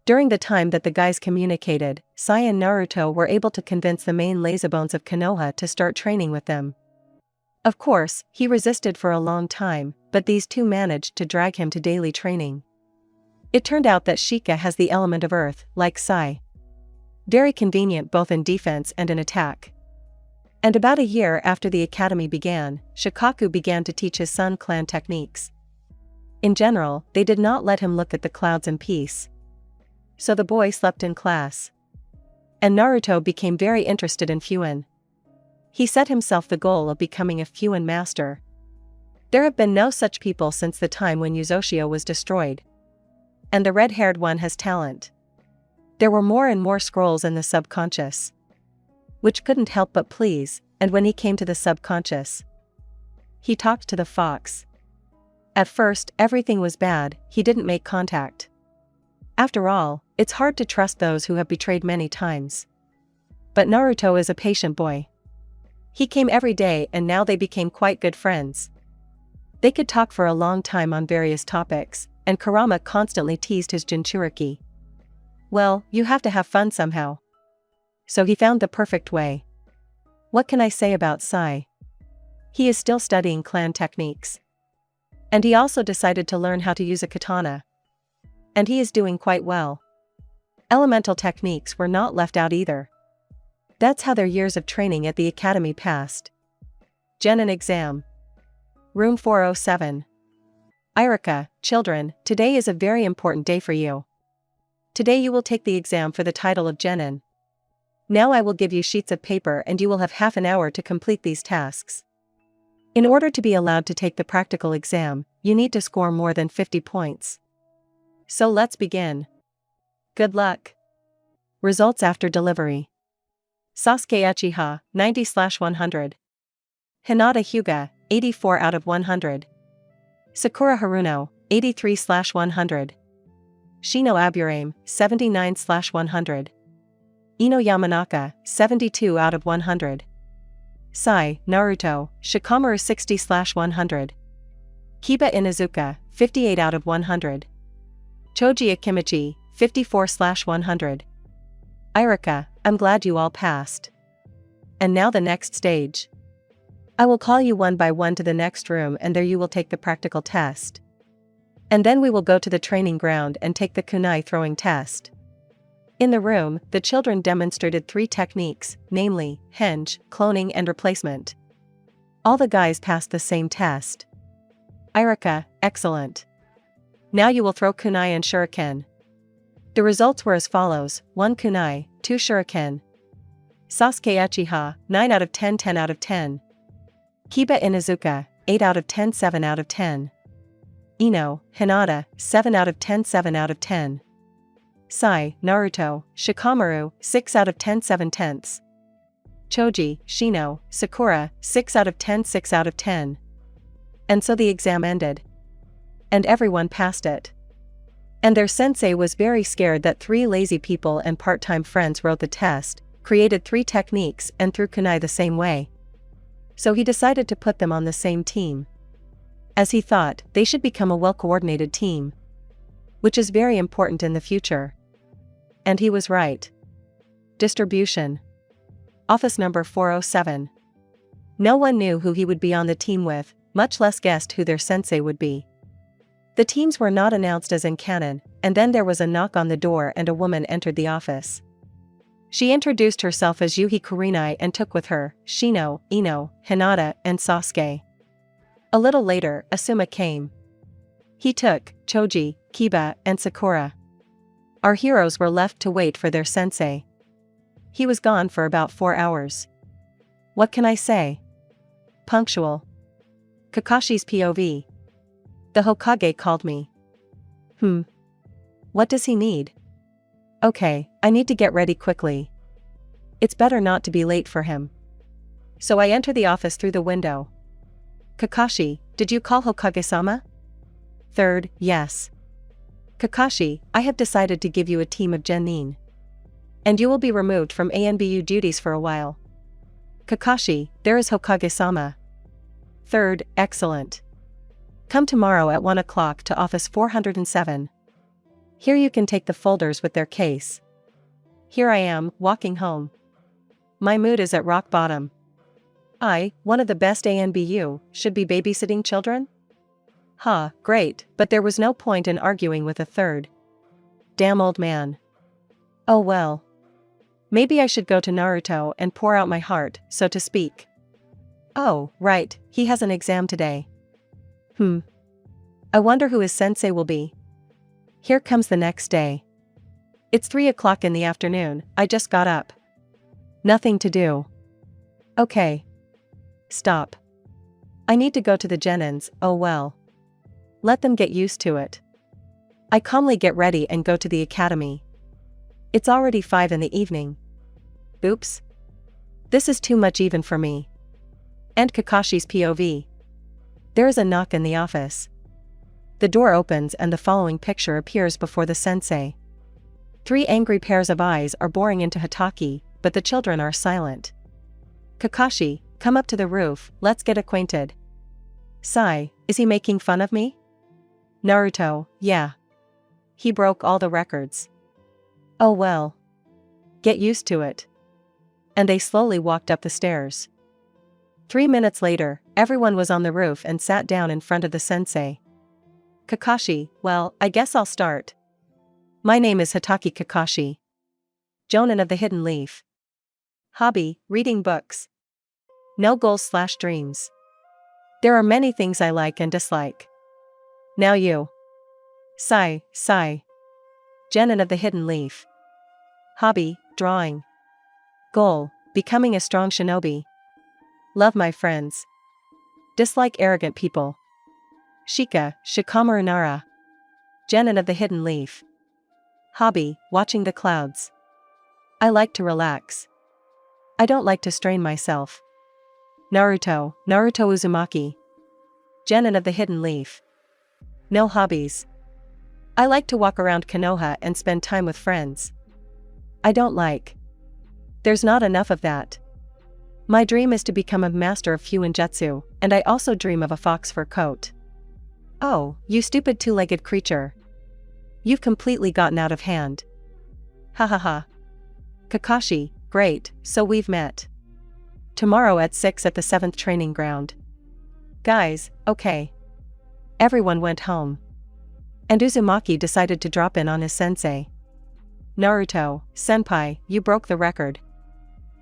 S2: During the time that the guys communicated, Sai and Naruto were able to convince the main lazybones of Konoha to start training with them. Of course, he resisted for a long time, but these two managed to drag him to daily training. It turned out that Shika has the element of earth, like Sai. Very convenient both in defense and in attack. And about a year after the academy began, Shikaku began to teach his son clan techniques. In general, they did not let him look at the clouds in peace. So the boy slept in class. And Naruto became very interested in Fuin. He set himself the goal of becoming a Fuin master. There have been no such people since the time when Yuzoshio was destroyed. And the red-haired one has talent. There were more and more scrolls in the subconscious, which couldn't help but please, and when he came to the subconscious, he talked to the fox. At first, everything was bad, he didn't make contact. After all, it's hard to trust those who have betrayed many times. But Naruto is a patient boy. He came every day and now they became quite good friends. They could talk for a long time on various topics, and Kurama constantly teased his Jinchuriki. Well, you have to have fun somehow. So he found the perfect way. What can I say about Sai? He is still studying clan techniques. And he also decided to learn how to use a katana. And he is doing quite well. Elemental techniques were not left out either. That's how their years of training at the academy passed. Genin exam. Room 407. Irika, children, today is a very important day for you. Today you will take the exam for the title of Genin. Now I will give you sheets of paper and you will have half an hour to complete these tasks. In order to be allowed to take the practical exam, you need to score more than 50 points. So let's begin. Good luck. Results after delivery. Sasuke Uchiha, 90/100. Hinata Hyuga, 84 out of 100. Sakura Haruno, 83/100. Shino Aburame, 79/100. Ino Yamanaka, 72 out of 100. Sai, Naruto, Shikamaru 60/100. Kiba Inuzuka, 58 out of 100. Choji Akimichi, 54/100. Irika, I'm glad you all passed. And now the next stage. I will call you one by one to the next room and there you will take the practical test. And then we will go to the training ground and take the kunai throwing test. In the room, the children demonstrated 3 techniques, namely, henge, cloning and replacement. All the guys passed the same test. Irika, excellent. Now you will throw kunai and shuriken. The results were as follows: 1 kunai, 2 shuriken. Sasuke Uchiha, 9 out of 10, 10 out of 10. Kiba Inuzuka, 8 out of 10, 7 out of 10. Ino, Hinata, 7 out of 10, 7 out of 10. Sai, Naruto, Shikamaru, 6 out of 10, 7/10. Choji, Shino, Sakura, 6 out of 10, 6 out of 10. And so the exam ended. And everyone passed it. And their sensei was very scared that 3 lazy people and part-time friends wrote the test, created 3 techniques and threw kunai the same way. So he decided to put them on the same team. As he thought, they should become a well-coordinated team. Which is very important in the future. And he was right. Distribution. Office number 407. No one knew who he would be on the team with, much less guessed who their sensei would be. The teams were not announced as in canon, and then there was a knock on the door and a woman entered the office. She introduced herself as Yuhi Kurinai and took with her Shino, Ino, Hinata, and Sasuke. A little later, Asuma came. He took Choji, Kiba, and Sakura. Our heroes were left to wait for their sensei. He was gone for about 4 hours. What can I say? Punctual. Kakashi's POV. The Hokage called me. What does he need? Okay, I need to get ready quickly. It's better not to be late for him. So I enter the office through the window. Kakashi, did you call Hokage-sama? Third, yes. Kakashi, I have decided to give you a team of genin. And you will be removed from ANBU duties for a while. Kakashi, there is Hokage-sama. Third, excellent. Come tomorrow at 1 o'clock to office 407. Here you can take the folders with their case. Here I am, walking home. My mood is at rock bottom. I, one of the best ANBU, should be babysitting children? Great, but there was no point in arguing with a third. Damn old man. Oh well. Maybe I should go to Naruto and pour out my heart, so to speak. Oh, right, he has an exam today. I wonder who his sensei will be. Here comes the next day. It's 3 o'clock in the afternoon, I just got up. Nothing to do. Okay. Stop. I need to go to the Genins, oh well. Let them get used to it. I calmly get ready and go to the academy. It's already 5 in the evening. Oops. This is too much even for me. And Kakashi's POV. There is a knock in the office. The door opens and the following picture appears before the sensei. 3 angry pairs of eyes are boring into Hataki, but the children are silent. Kakashi, come up to the roof, let's get acquainted. Sai, is he making fun of me? Naruto, yeah. He broke all the records. Oh well. Get used to it. And they slowly walked up the stairs. 3 minutes later, everyone was on the roof and sat down in front of the sensei. Kakashi, well, I guess I'll start. My name is Hataki Kakashi. Jonin of the Hidden Leaf. Hobby, reading books. No goals/dreams. There are many things I like and dislike. Now you. Sai. Jonin of the Hidden Leaf. Hobby, drawing. Goal, becoming a strong shinobi. Love my friends. Dislike arrogant people. Shikamaru Nara. Jonin of the Hidden Leaf. Hobby, watching the clouds. I like to relax. I don't like to strain myself. Naruto Uzumaki. Jonin of the Hidden Leaf. No hobbies. I like to walk around Konoha and spend time with friends. I don't like. There's not enough of that. My dream is to become a master of Fuinjutsu, and I also dream of a fox fur coat. Oh, you stupid 2-legged creature. You've completely gotten out of hand. Ha ha ha. Kakashi, great, so we've met. Tomorrow at 6 at the 7th training ground. Guys, okay. Everyone went home. And Uzumaki decided to drop in on his sensei. Naruto, senpai, you broke the record.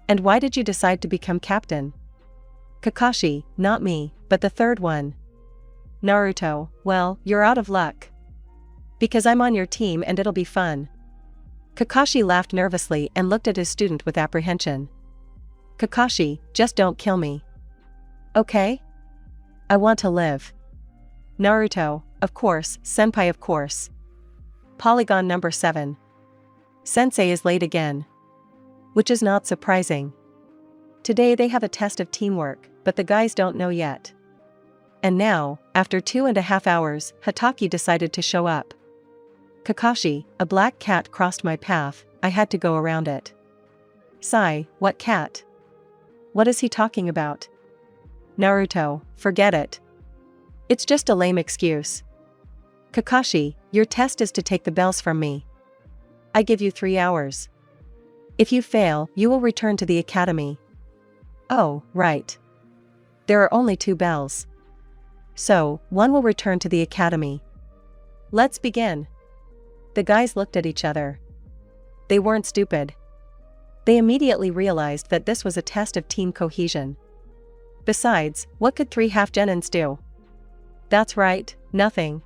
S2: And why did you decide to become captain? Kakashi, not me, but the third one. Naruto, well, you're out of luck. Because I'm on your team and it'll be fun. Kakashi laughed nervously and looked at his student with apprehension. Kakashi, just don't kill me. Okay? I want to live. Naruto, of course, senpai, of course. Polygon number 7. Sensei is late again. Which is not surprising. Today they have a test of teamwork, but the guys don't know yet. And now, after 2.5 hours, Hataki decided to show up. Kakashi, a black cat crossed my path, I had to go around it. Sai, what cat? What is he talking about? Naruto, forget it. It's just a lame excuse. Kakashi, your test is to take the bells from me. I give you 3 hours. If you fail, you will return to the academy. Oh, right. There are only 2 bells. So, one will return to the academy. Let's begin. The guys looked at each other. They weren't stupid. They immediately realized that this was a test of team cohesion. Besides, what could 3 half-genins do? That's right, nothing.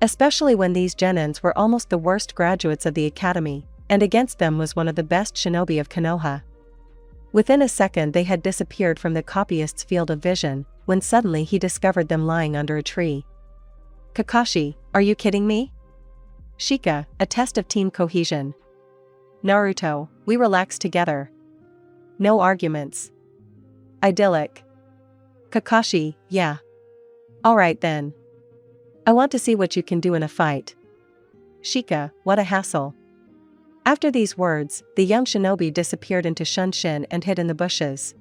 S2: Especially when these genins were almost the worst graduates of the academy, and against them was one of the best shinobi of Konoha. Within a second they had disappeared from the copyist's field of vision, when suddenly he discovered them lying under a tree. Kakashi, are you kidding me? A test of team cohesion. Naruto, we relax together. No arguments. Idyllic. Kakashi, yeah. Alright then. I want to see what you can do in a fight. What a hassle. After these words, the young shinobi disappeared into Shunshin and hid in the bushes,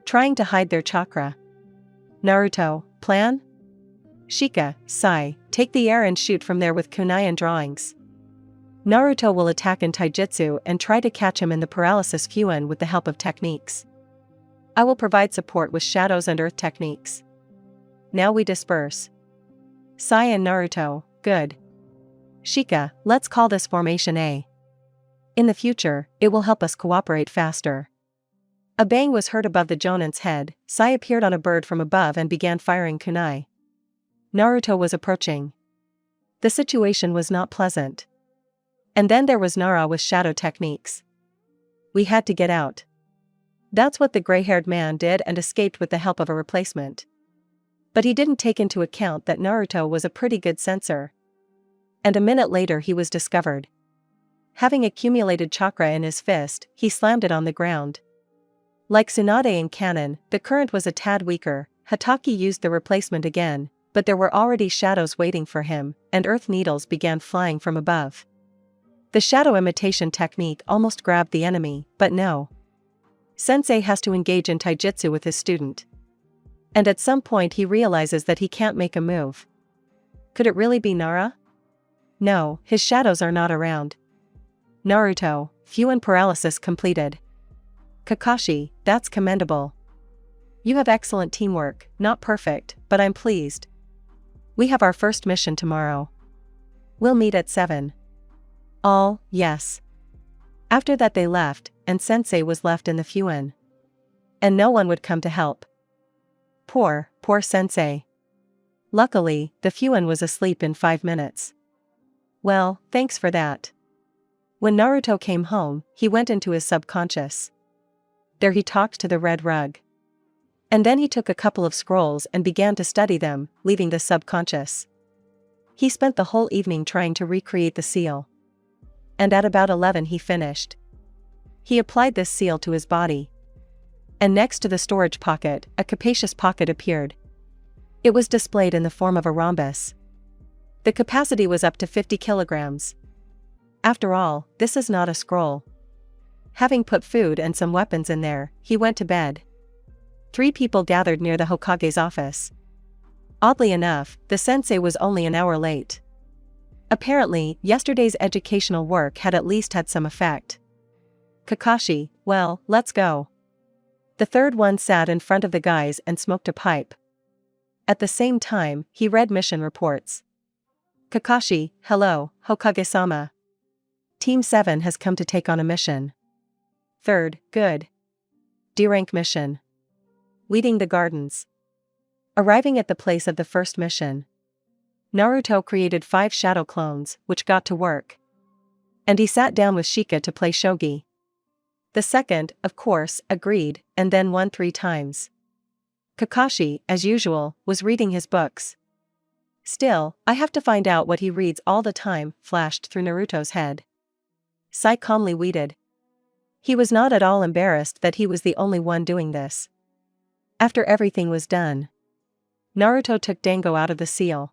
S2: trying to hide their chakra. Naruto, plan? Sai, take the air and shoot from there with kunai and drawings. Naruto will attack in taijutsu and try to catch him in the paralysis fuin with the help of techniques. I will provide support with shadows and earth techniques. Now we disperse. Sai and Naruto, good. Let's call this Formation A. In the future, it will help us cooperate faster. A bang was heard above the Jonin's head. Sai appeared on a bird from above and began firing kunai. Naruto was approaching. The situation was not pleasant. And then there was Nara with shadow techniques. We had to get out. That's what the gray-haired man did and escaped with the help of a replacement. But he didn't take into account that Naruto was a pretty good censor. And a minute later he was discovered. Having accumulated chakra in his fist, he slammed it on the ground. Like Tsunade in canon, the current was a tad weaker. Hatake used the replacement again, but there were already shadows waiting for him, and earth needles began flying from above. The shadow imitation technique almost grabbed the enemy, but no. Sensei has to engage in taijutsu with his student. And at some point he realizes that he can't make a move. Could it really be Nara? No, his shadows are not around. Naruto, Fuin paralysis completed. Kakashi, that's commendable. You have excellent teamwork, not perfect, but I'm pleased. We have our first mission tomorrow. We'll meet at 7. All, yes. After that they left, and Sensei was left in the Fuin. And no one would come to help. Poor Sensei. Luckily, the Fuin was asleep in 5 minutes. Well, thanks for that. When Naruto came home, he went into his subconscious. There he talked to the red rug. And then he took a couple of scrolls and began to study them, leaving the subconscious. He spent the whole evening trying to recreate the seal. And at about 11 he finished. He applied this seal to his body. And next to the storage pocket, a capacious pocket appeared. It was displayed in the form of a rhombus. The capacity was up to 50 kilograms. After all, this is not a scroll. Having put food and some weapons in there, he went to bed. 3 people gathered near the Hokage's office. Oddly enough, the sensei was only an hour late. Apparently, yesterday's educational work had at least had some effect. Kakashi, well, let's go. The third one sat in front of the guys and smoked a pipe. At the same time, he read mission reports. Kakashi, hello, Hokage-sama. Team 7 has come to take on a mission. Third, good. D-rank mission. Weeding the gardens. Arriving at the place of the first mission. Naruto created 5 shadow clones, which got to work. And he sat down with Shika to play shogi. The second, of course, agreed, and then won 3 times. Kakashi, as usual, was reading his books. Still, I have to find out what he reads all the time, flashed through Naruto's head. Sai calmly weeded. He was not at all embarrassed that he was the only one doing this. After everything was done, Naruto took Dango out of the seal.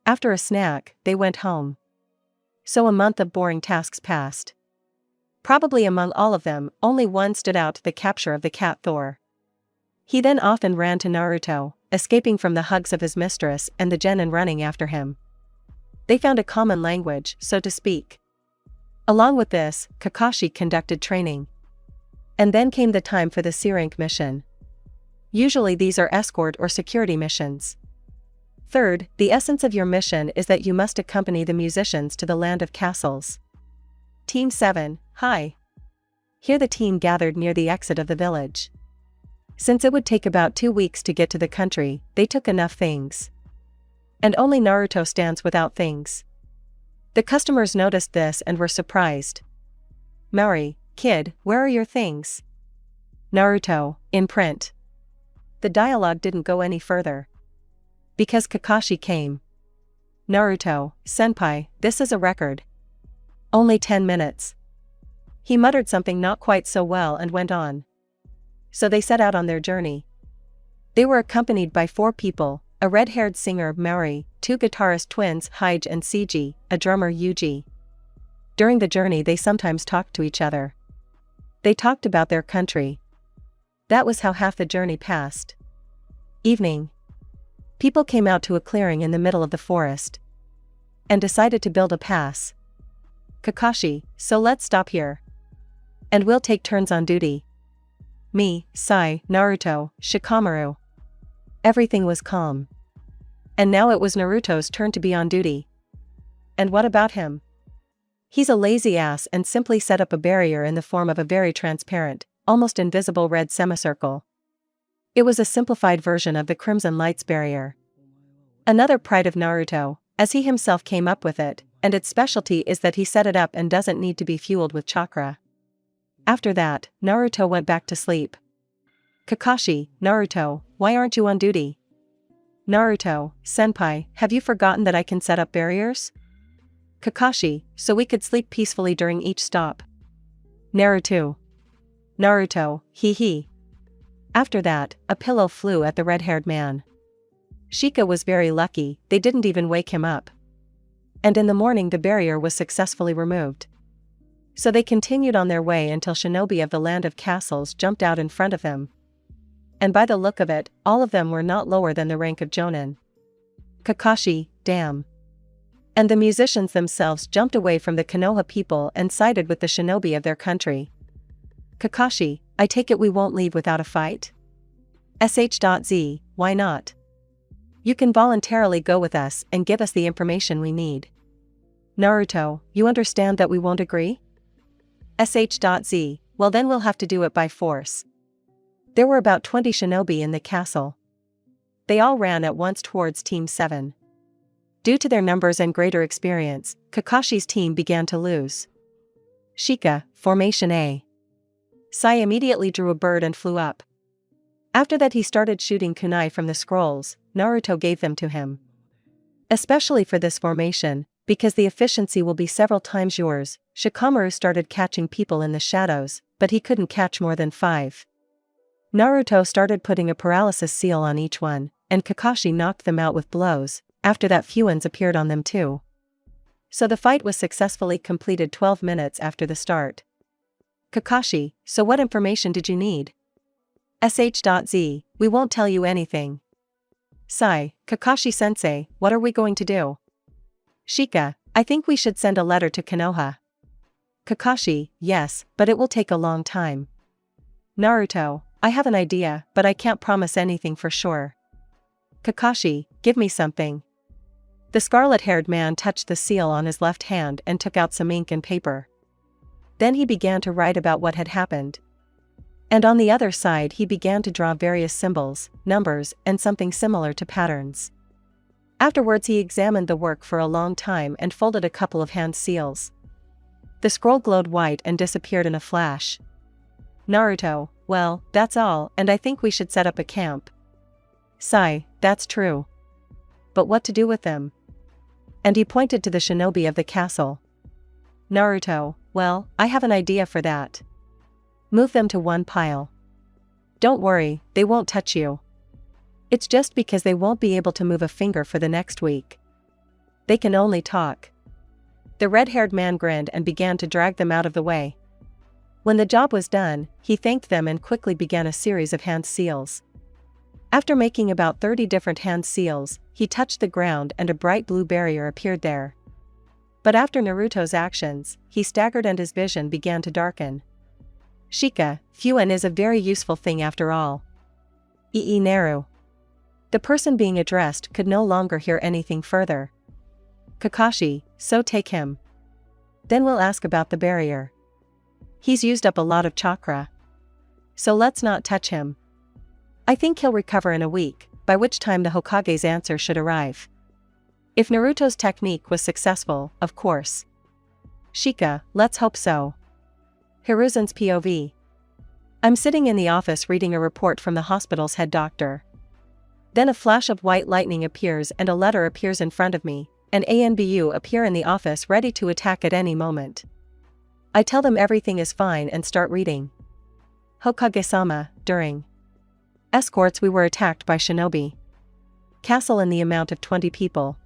S2: After a snack, they went home. So a month of boring tasks passed. Probably among all of them, only one stood out: the capture of the cat Thor. He then often ran to Naruto, escaping from the hugs of his mistress and the genin running after him. They found a common language, so to speak. Along with this, Kakashi conducted training. And then came the time for the C-rank mission. Usually these are escort or security missions. Third, the essence of your mission is that you must accompany the musicians to the land of castles. Team 7, hi. Here the team gathered near the exit of the village. Since it would take about 2 weeks to get to the country, they took enough things. And only Naruto stands without things. The customers noticed this and were surprised. Maori, kid, where are your things? Naruto, in print. The dialogue didn't go any further. Because Kakashi came. Naruto, senpai, this is a record. Only 10 minutes. He muttered something not quite so well and went on. So they set out on their journey. They were accompanied by 4 people, a red-haired singer Maori, 2 guitarist twins Hyge and Seiji, a drummer Yuji. During the journey they sometimes talked to each other. They talked about their country. That was how half the journey passed. Evening. People came out to a clearing in the middle of the forest. And decided to build a pass. Kakashi, so let's stop here. And we'll take turns on duty. Me, Sai, Naruto, Shikamaru. Everything was calm. And now it was Naruto's turn to be on duty. And what about him? He's a lazy ass and simply set up a barrier in the form of a very transparent, almost invisible red semicircle. It was a simplified version of the Crimson Lights barrier. Another pride of Naruto, as he himself came up with it, and its specialty is that he set it up and doesn't need to be fueled with chakra. After that, Naruto went back to sleep. Kakashi, Naruto, why aren't you on duty? Naruto, senpai, have you forgotten that I can set up barriers? Kakashi, so we could sleep peacefully during each stop. Naruto, hee hee. After that, a pillow flew at the red-haired man. Shika was very lucky, they didn't even wake him up. And in the morning the barrier was successfully removed. So they continued on their way until shinobi of the land of castles jumped out in front of them. And by the look of it, all of them were not lower than the rank of Jonin. Kakashi, damn. And the musicians themselves jumped away from the Konoha people and sided with the shinobi of their country. Kakashi, I take it we won't leave without a fight? SH.Z, why not? You can voluntarily go with us and give us the information we need. Naruto, you understand that we won't agree? SH.Z, well then we'll have to do it by force. There were about 20 shinobi in the castle. They all ran at once towards Team 7. Due to their numbers and greater experience, Kakashi's team began to lose. Shika, Formation A. Sai immediately drew a bird and flew up. After that he started shooting kunai from the scrolls. Naruto gave them to him. Especially for this formation, because the efficiency will be several times yours. Shikamaru started catching people in the shadows, but he couldn't catch more than 5. Naruto started putting a paralysis seal on each one, and Kakashi knocked them out with blows. After that few ones appeared on them too. So the fight was successfully completed 12 minutes after the start. Kakashi, so what information did you need? SH.Z, we won't tell you anything. Sai, Kakashi-sensei, what are we going to do? Shika, I think we should send a letter to Konoha. Kakashi, yes, but it will take a long time. Naruto, I have an idea, but I can't promise anything for sure. Kakashi, give me something. The scarlet-haired man touched the seal on his left hand and took out some ink and paper. Then he began to write about what had happened. And on the other side he began to draw various symbols, numbers, and something similar to patterns. Afterwards he examined the work for a long time and folded a couple of hand seals. The scroll glowed white and disappeared in a flash. Naruto, well, that's all, and I think we should set up a camp. Sai, that's true. But what to do with them? And he pointed to the shinobi of the castle. Naruto, well, I have an idea for that. Move them to one pile. Don't worry, they won't touch you. It's just because they won't be able to move a finger for the next week. They can only talk. The red-haired man grinned and began to drag them out of the way. When the job was done, he thanked them and quickly began a series of hand seals. After making about 30 different hand seals, he touched the ground and a bright blue barrier appeared there. But after Naruto's actions, he staggered and his vision began to darken. Shika, Fuan is a very useful thing after all. Naru. The person being addressed could no longer hear anything further. Kakashi, so take him. Then we'll ask about the barrier. He's used up a lot of chakra. So let's not touch him. I think he'll recover in a week, by which time the Hokage's answer should arrive. If Naruto's technique was successful, of course. Shika, let's hope so. Hiruzen's POV. I'm sitting in the office reading a report from the hospital's head doctor. Then a flash of white lightning appears and a letter appears in front of me, and ANBU appear in the office ready to attack at any moment. I tell them everything is fine and start reading. Hokage-sama, during escorts we were attacked by shinobi. Castle in the amount of 20 people.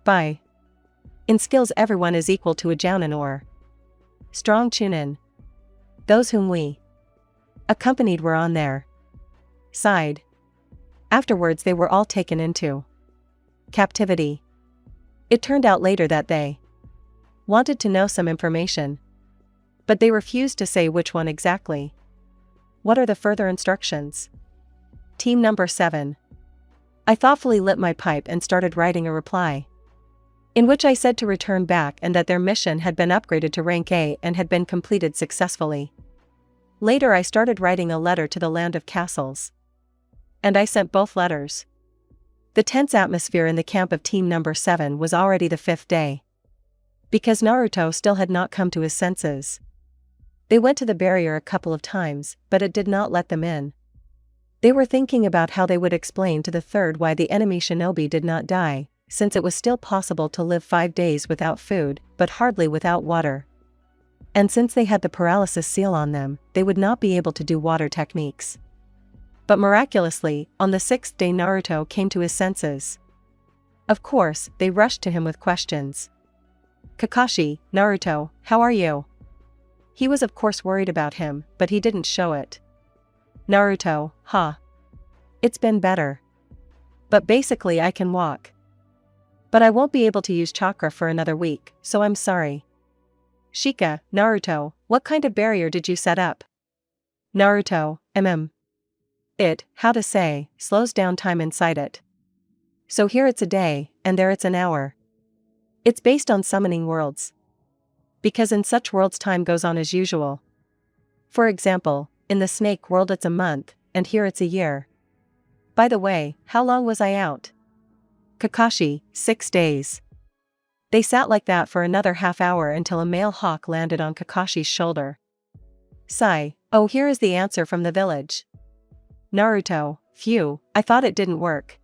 S2: By in skills everyone is equal to a jounin or strong chunin. Those whom we accompanied were on their side. Afterwards they were all taken into captivity. It turned out later that they wanted to know some information, but they refused to say which one exactly. What are the further instructions? Team number 7. I thoughtfully lit my pipe and started writing a reply, in which I said to return back and that their mission had been upgraded to rank A and had been completed successfully. Later I started writing a letter to the land of castles. And I sent both letters. The tense atmosphere in the camp of team number 7 was already the 5th day. Because Naruto still had not come to his senses. They went to the barrier a couple of times, but it did not let them in. They were thinking about how they would explain to the third why the enemy shinobi did not die, since it was still possible to live 5 days without food, but hardly without water. And since they had the paralysis seal on them, they would not be able to do water techniques. But miraculously, on the 6th day Naruto came to his senses. Of course, they rushed to him with questions. Kakashi, Naruto, how are you? He was of course worried about him, but he didn't show it. Naruto, it's been better. But basically I can walk. But I won't be able to use chakra for another week, so I'm sorry. Shika, Naruto, what kind of barrier did you set up? Naruto, It, how to say, slows down time inside it. So here it's a day, and there it's an hour. It's based on summoning worlds. Because in such worlds time goes on as usual. For example, in the snake world it's a month, and here it's a year. By the way, how long was I out? Kakashi, 6 days. They sat like that for another half hour until a male hawk landed on Kakashi's shoulder. Sigh, oh here is the answer from the village. Naruto, phew, I thought it didn't work.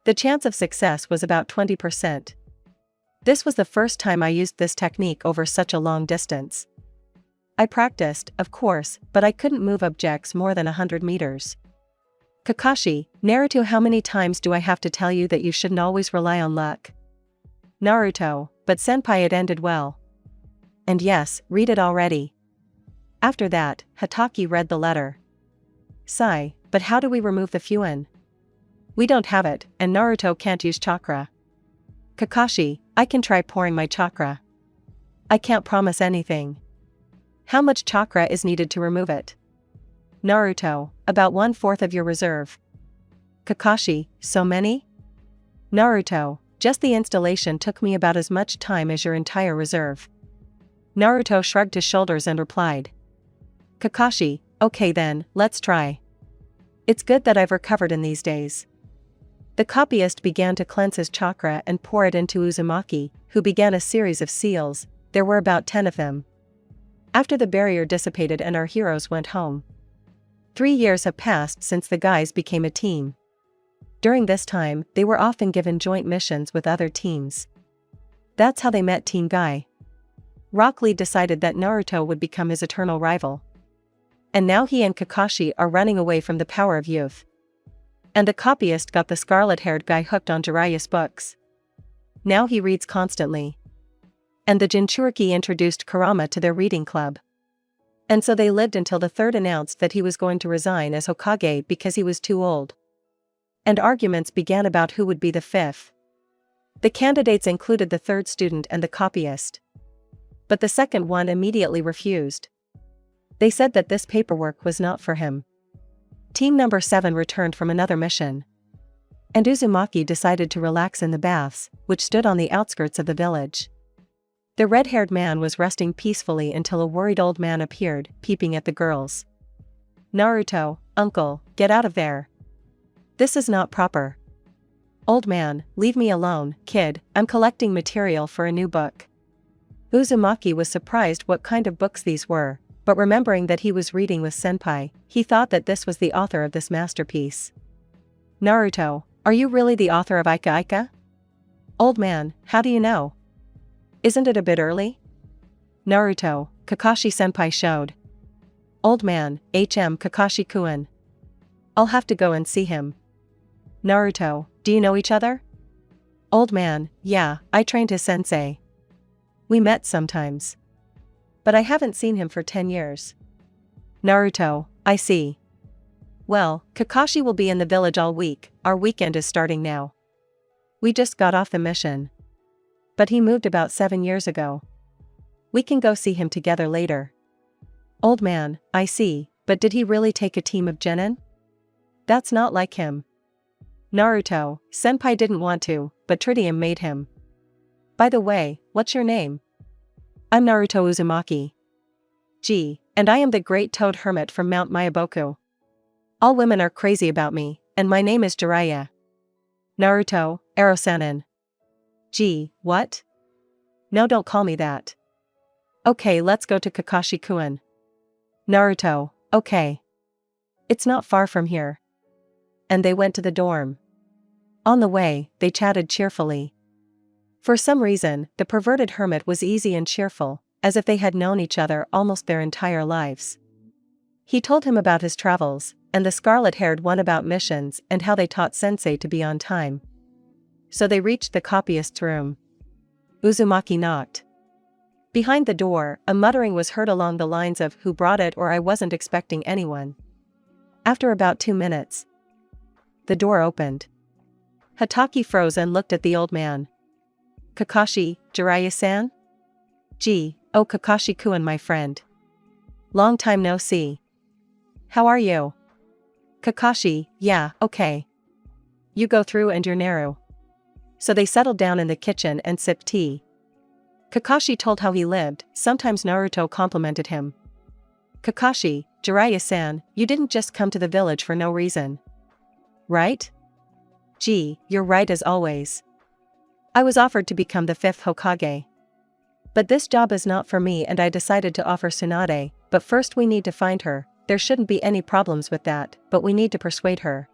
S2: The chance of success was about 20%. This was the first time I used this technique over such a long distance. I practiced, of course, but I couldn't move objects more than 100 meters. Kakashi, Naruto, how many times do I have to tell you that you shouldn't always rely on luck? Naruto, but senpai it ended well. And yes, read it already. After that, Hataki read the letter. Sigh, but how do we remove the fuin? We don't have it, and Naruto can't use chakra. Kakashi, I can try pouring my chakra. I can't promise anything. How much chakra is needed to remove it? Naruto, about 1/4 of your reserve. Kakashi, so many? Naruto, just the installation took me about as much time as your entire reserve. Naruto shrugged his shoulders and replied. Kakashi, okay then, let's try. It's good that I've recovered in these days. The copyist began to cleanse his chakra and pour it into Uzumaki, who began a series of seals. There were about 10 of them. After the barrier dissipated and our heroes went home. 3 years have passed since the guys became a team. During this time, they were often given joint missions with other teams. That's how they met Team Guy. Rock Lee decided that Naruto would become his eternal rival. And now he and Kakashi are running away from the power of youth. And the copyist got the scarlet-haired guy hooked on Jiraiya's books. Now he reads constantly. And the Jinchuriki introduced Kurama to their reading club. And so they lived until the third announced that he was going to resign as Hokage because he was too old. And arguments began about who would be the fifth. The candidates included the third student and the copyist. But the second one immediately refused. They said that this paperwork was not for him. Team number 7 returned from another mission. And Uzumaki decided to relax in the baths, which stood on the outskirts of the village. The red-haired man was resting peacefully until a worried old man appeared, peeping at the girls. Naruto, uncle, get out of there. This is not proper. Old man, leave me alone, kid, I'm collecting material for a new book. Uzumaki was surprised what kind of books these were, but remembering that he was reading with senpai, he thought that this was the author of this masterpiece. Naruto, are you really the author of Ika Ika? Old man, how do you know? Isn't it a bit early? Naruto, Kakashi-senpai showed. Old man, Kakashi-kun. I'll have to go and see him. Naruto, do you know each other? Old man, yeah, I trained his sensei. We met sometimes. But I haven't seen him for 10 years. Naruto, I see. Well, Kakashi will be in the village all week, our weekend is starting now. We just got off the mission. But he moved about 7 years ago. We can go see him together later. Old man, I see, but did he really take a team of genin? That's not like him. Naruto, senpai didn't want to, but Tritium made him. By the way, what's your name? I'm Naruto Uzumaki. Gee, and I am the great toad hermit from Mount Miyaboku. All women are crazy about me, and my name is Jiraiya. Naruto, Erosanin. Gee, what? No, don't call me that. Okay, let's go to Kakashi-kun. Naruto, okay. It's not far from here. And they went to the dorm. On the way, they chatted cheerfully. For some reason, the perverted hermit was easy and cheerful, as if they had known each other almost their entire lives. He told him about his travels, and the scarlet-haired one about missions and how they taught sensei to be on time. So they reached the copyist's room. Uzumaki knocked. Behind the door, a muttering was heard along the lines of "Who brought it?" or "I wasn't expecting anyone." After about 2 minutes, the door opened. Hataki froze and looked at the old man. "Kakashi, Jiraiya-san?" "Gee, oh Kakashi-kun, my friend. Long time no see. How are you?" "Kakashi, yeah, okay. You go through and you're Naru." So they settled down in the kitchen and sipped tea. Kakashi told how he lived. Sometimes Naruto complimented him. "Kakashi, Jiraiya-san, you didn't just come to the village for no reason. Right?" "Gee, you're right as always. I was offered to become the 5th Hokage. But this job is not for me and I decided to offer Tsunade, but first we need to find her. There shouldn't be any problems with that, but we need to persuade her.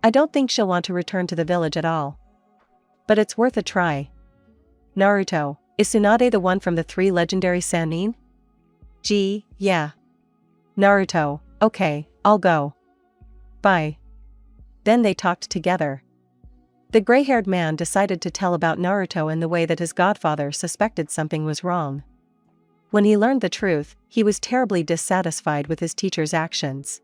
S2: I don't think she'll want to return to the village at all. But it's worth a try." "Naruto, is Tsunade the one from the 3 legendary Sannin?" "Gee, yeah." "Naruto, okay, I'll go. Bye." Then they talked together. The gray-haired man decided to tell about Naruto in the way that his godfather suspected something was wrong. When he learned the truth, he was terribly dissatisfied with his teacher's actions.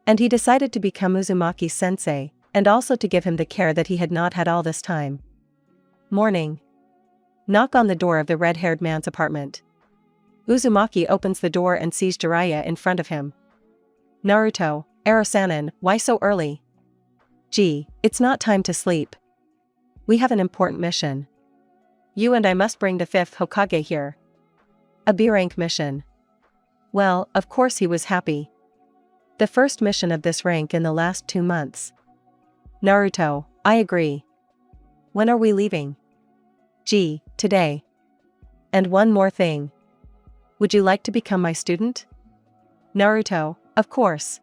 S2: And he decided to become Uzumaki's sensei, and also to give him the care that he had not had all this time. Morning. Knock on the door of the red-haired man's apartment. Uzumaki opens the door and sees Jiraiya in front of him. "Naruto, Ero-sanin, why so early?" "Gee, it's not time to sleep. We have an important mission. You and I must bring the 5th Hokage here. A B-rank mission." Well, of course he was happy. The first mission of this rank in the last 2 months. "Naruto, I agree. When are we leaving?" "Gee, today. And one more thing. Would you like to become my student?" "Naruto, of course."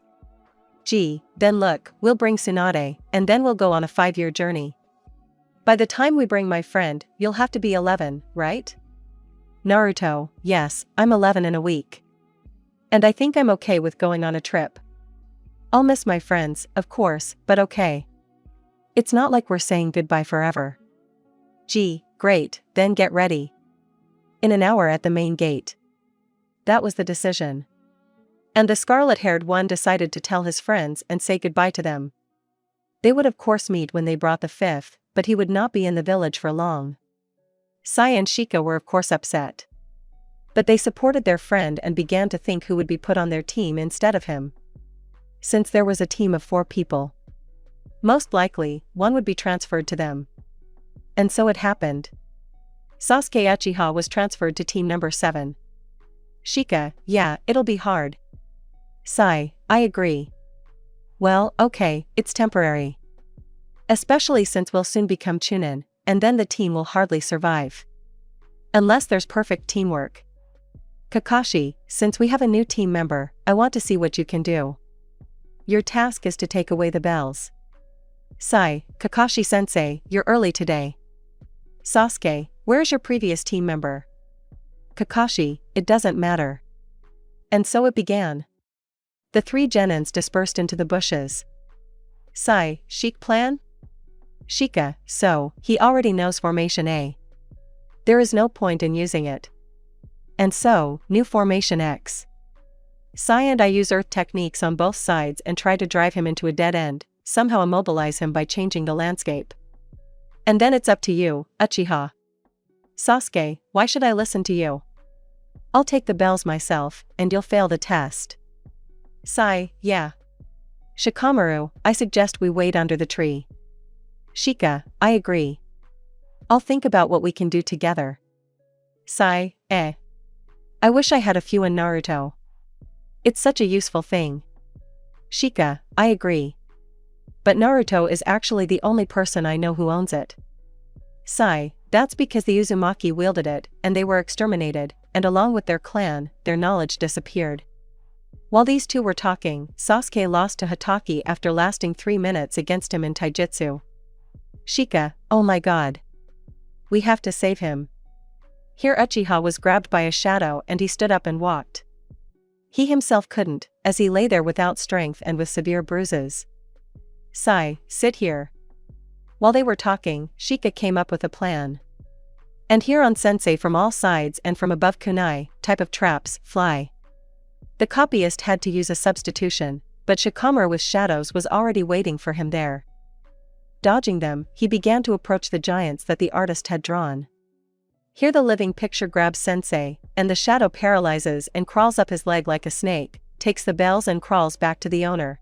S2: "Gee, then look, we'll bring Tsunade, and then we'll go on a 5-year journey. By the time we bring my friend, you'll have to be 11, right?" "Naruto, yes, I'm 11 in a week. And I think I'm okay with going on a trip. I'll miss my friends, of course, but okay. It's not like we're saying goodbye forever." "Gee, great, then get ready. In an hour at the main gate." That was the decision. And the scarlet-haired one decided to tell his friends and say goodbye to them. They would of course meet when they brought the 5th, but he would not be in the village for long. Sai and Shika were of course upset. But they supported their friend and began to think who would be put on their team instead of him. Since there was a team of 4 people, most likely, one would be transferred to them. And so it happened. Sasuke Uchiha was transferred to team number 7. Shika, yeah, it'll be hard. Sai, I agree. Well, okay, it's temporary. Especially since we'll soon become Chunin, and then the team will hardly survive. Unless there's perfect teamwork. Kakashi, since we have a new team member, I want to see what you can do. Your task is to take away the bells. Sai, Kakashi-sensei, you're early today. Sasuke, where's your previous team member? Kakashi, it doesn't matter. And so it began. The 3 genins dispersed into the bushes. Sai, Sheik plan? Shika, so, he already knows Formation A. There is no point in using it. And so, new Formation X. Sai and I use earth techniques on both sides and try to drive him into a dead end, somehow immobilize him by changing the landscape. And then it's up to you, Uchiha. Sasuke, why should I listen to you? I'll take the bells myself, and you'll fail the test. Sai, yeah. Shikamaru, I suggest we wait under the tree. Shika, I agree. I'll think about what we can do together. Sai, I wish I had a few in Naruto. It's such a useful thing. Shika, I agree. But Naruto is actually the only person I know who owns it. Sai, that's because the Uzumaki wielded it, and they were exterminated, and along with their clan, their knowledge disappeared. While these two were talking, Sasuke lost to Hatake after lasting 3 minutes against him in taijutsu. Shika, oh my god. We have to save him. Here Uchiha was grabbed by a shadow and he stood up and walked. He himself couldn't, as he lay there without strength and with severe bruises. Sai, sit here. While they were talking, Shika came up with a plan. And here on sensei from all sides and from above kunai, type of traps, fly. The copyist had to use a substitution, but Shikamaru with shadows was already waiting for him there. Dodging them, he began to approach the giants that the artist had drawn. Here the living picture grabs sensei, and the shadow paralyzes and crawls up his leg like a snake, takes the bells and crawls back to the owner.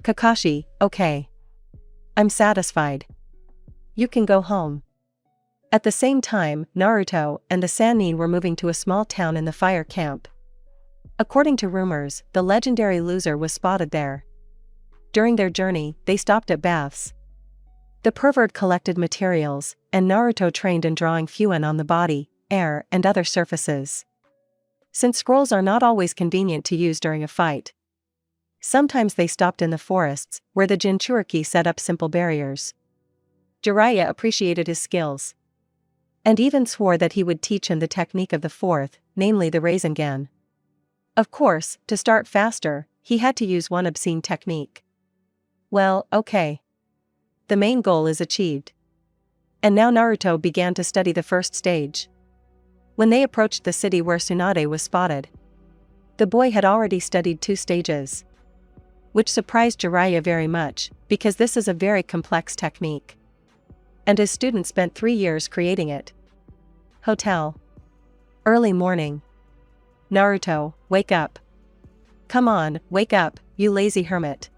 S2: Kakashi, okay. I'm satisfied. You can go home. At the same time, Naruto and the Sannin were moving to a small town in the fire camp. According to rumors, the legendary loser was spotted there. During their journey, they stopped at baths. The pervert collected materials, and Naruto trained in drawing fuin on the body, air, and other surfaces. Since scrolls are not always convenient to use during a fight, sometimes they stopped in the forests, where the Jinchuriki set up simple barriers. Jiraiya appreciated his skills, and even swore that he would teach him the technique of the fourth, namely the Rasengan. Of course, to start faster, he had to use one obscene technique. Well, okay. The main goal is achieved. And now Naruto began to study the first stage. When they approached the city where Tsunade was spotted, the boy had already studied 2 stages. Which surprised Jiraiya very much, because this is a very complex technique. And his student spent 3 years creating it. Hotel. Early morning. Naruto, wake up. Come on, wake up, you lazy hermit.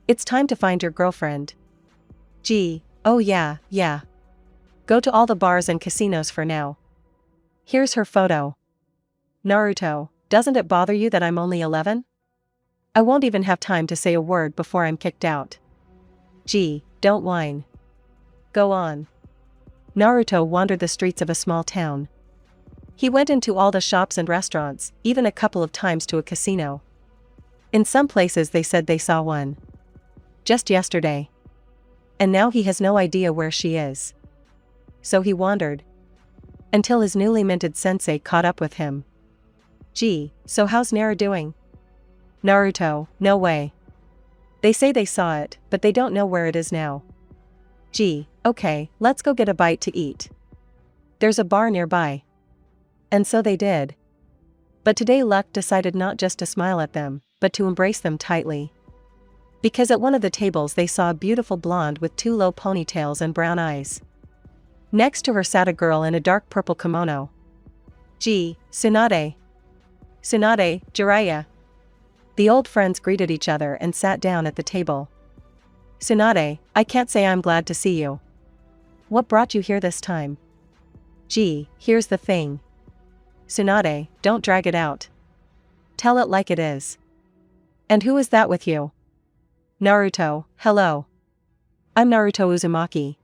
S2: It's time to find your girlfriend. Gee, oh yeah. Go to all the bars and casinos for now. Here's her photo. Naruto, doesn't it bother you that I'm only 11? I won't even have time to say a word before I'm kicked out. Gee, don't whine. Go on. Naruto wandered the streets of a small town. He went into all the shops and restaurants, even a couple of times to a casino. In some places they said they saw one. Just yesterday. And now he has no idea where she is. So he wandered. Until his newly minted sensei caught up with him. Gee, so how's Nara doing? Naruto, no way. They say they saw it, but they don't know where it is now. Gee, okay, let's go get a bite to eat. There's a bar nearby. And so they did. But today luck decided not just to smile at them, but to embrace them tightly. Because at one of the tables they saw a beautiful blonde with 2 low ponytails and brown eyes. Next to her sat a girl in a dark purple kimono. Gee, Tsunade. Tsunade, Jiraiya. The old friends greeted each other and sat down at the table. Tsunade, I can't say I'm glad to see you. What brought you here this time? Gee, here's the thing. Tsunade, don't drag it out. Tell it like it is. And who is that with you? Naruto, hello. I'm Naruto Uzumaki.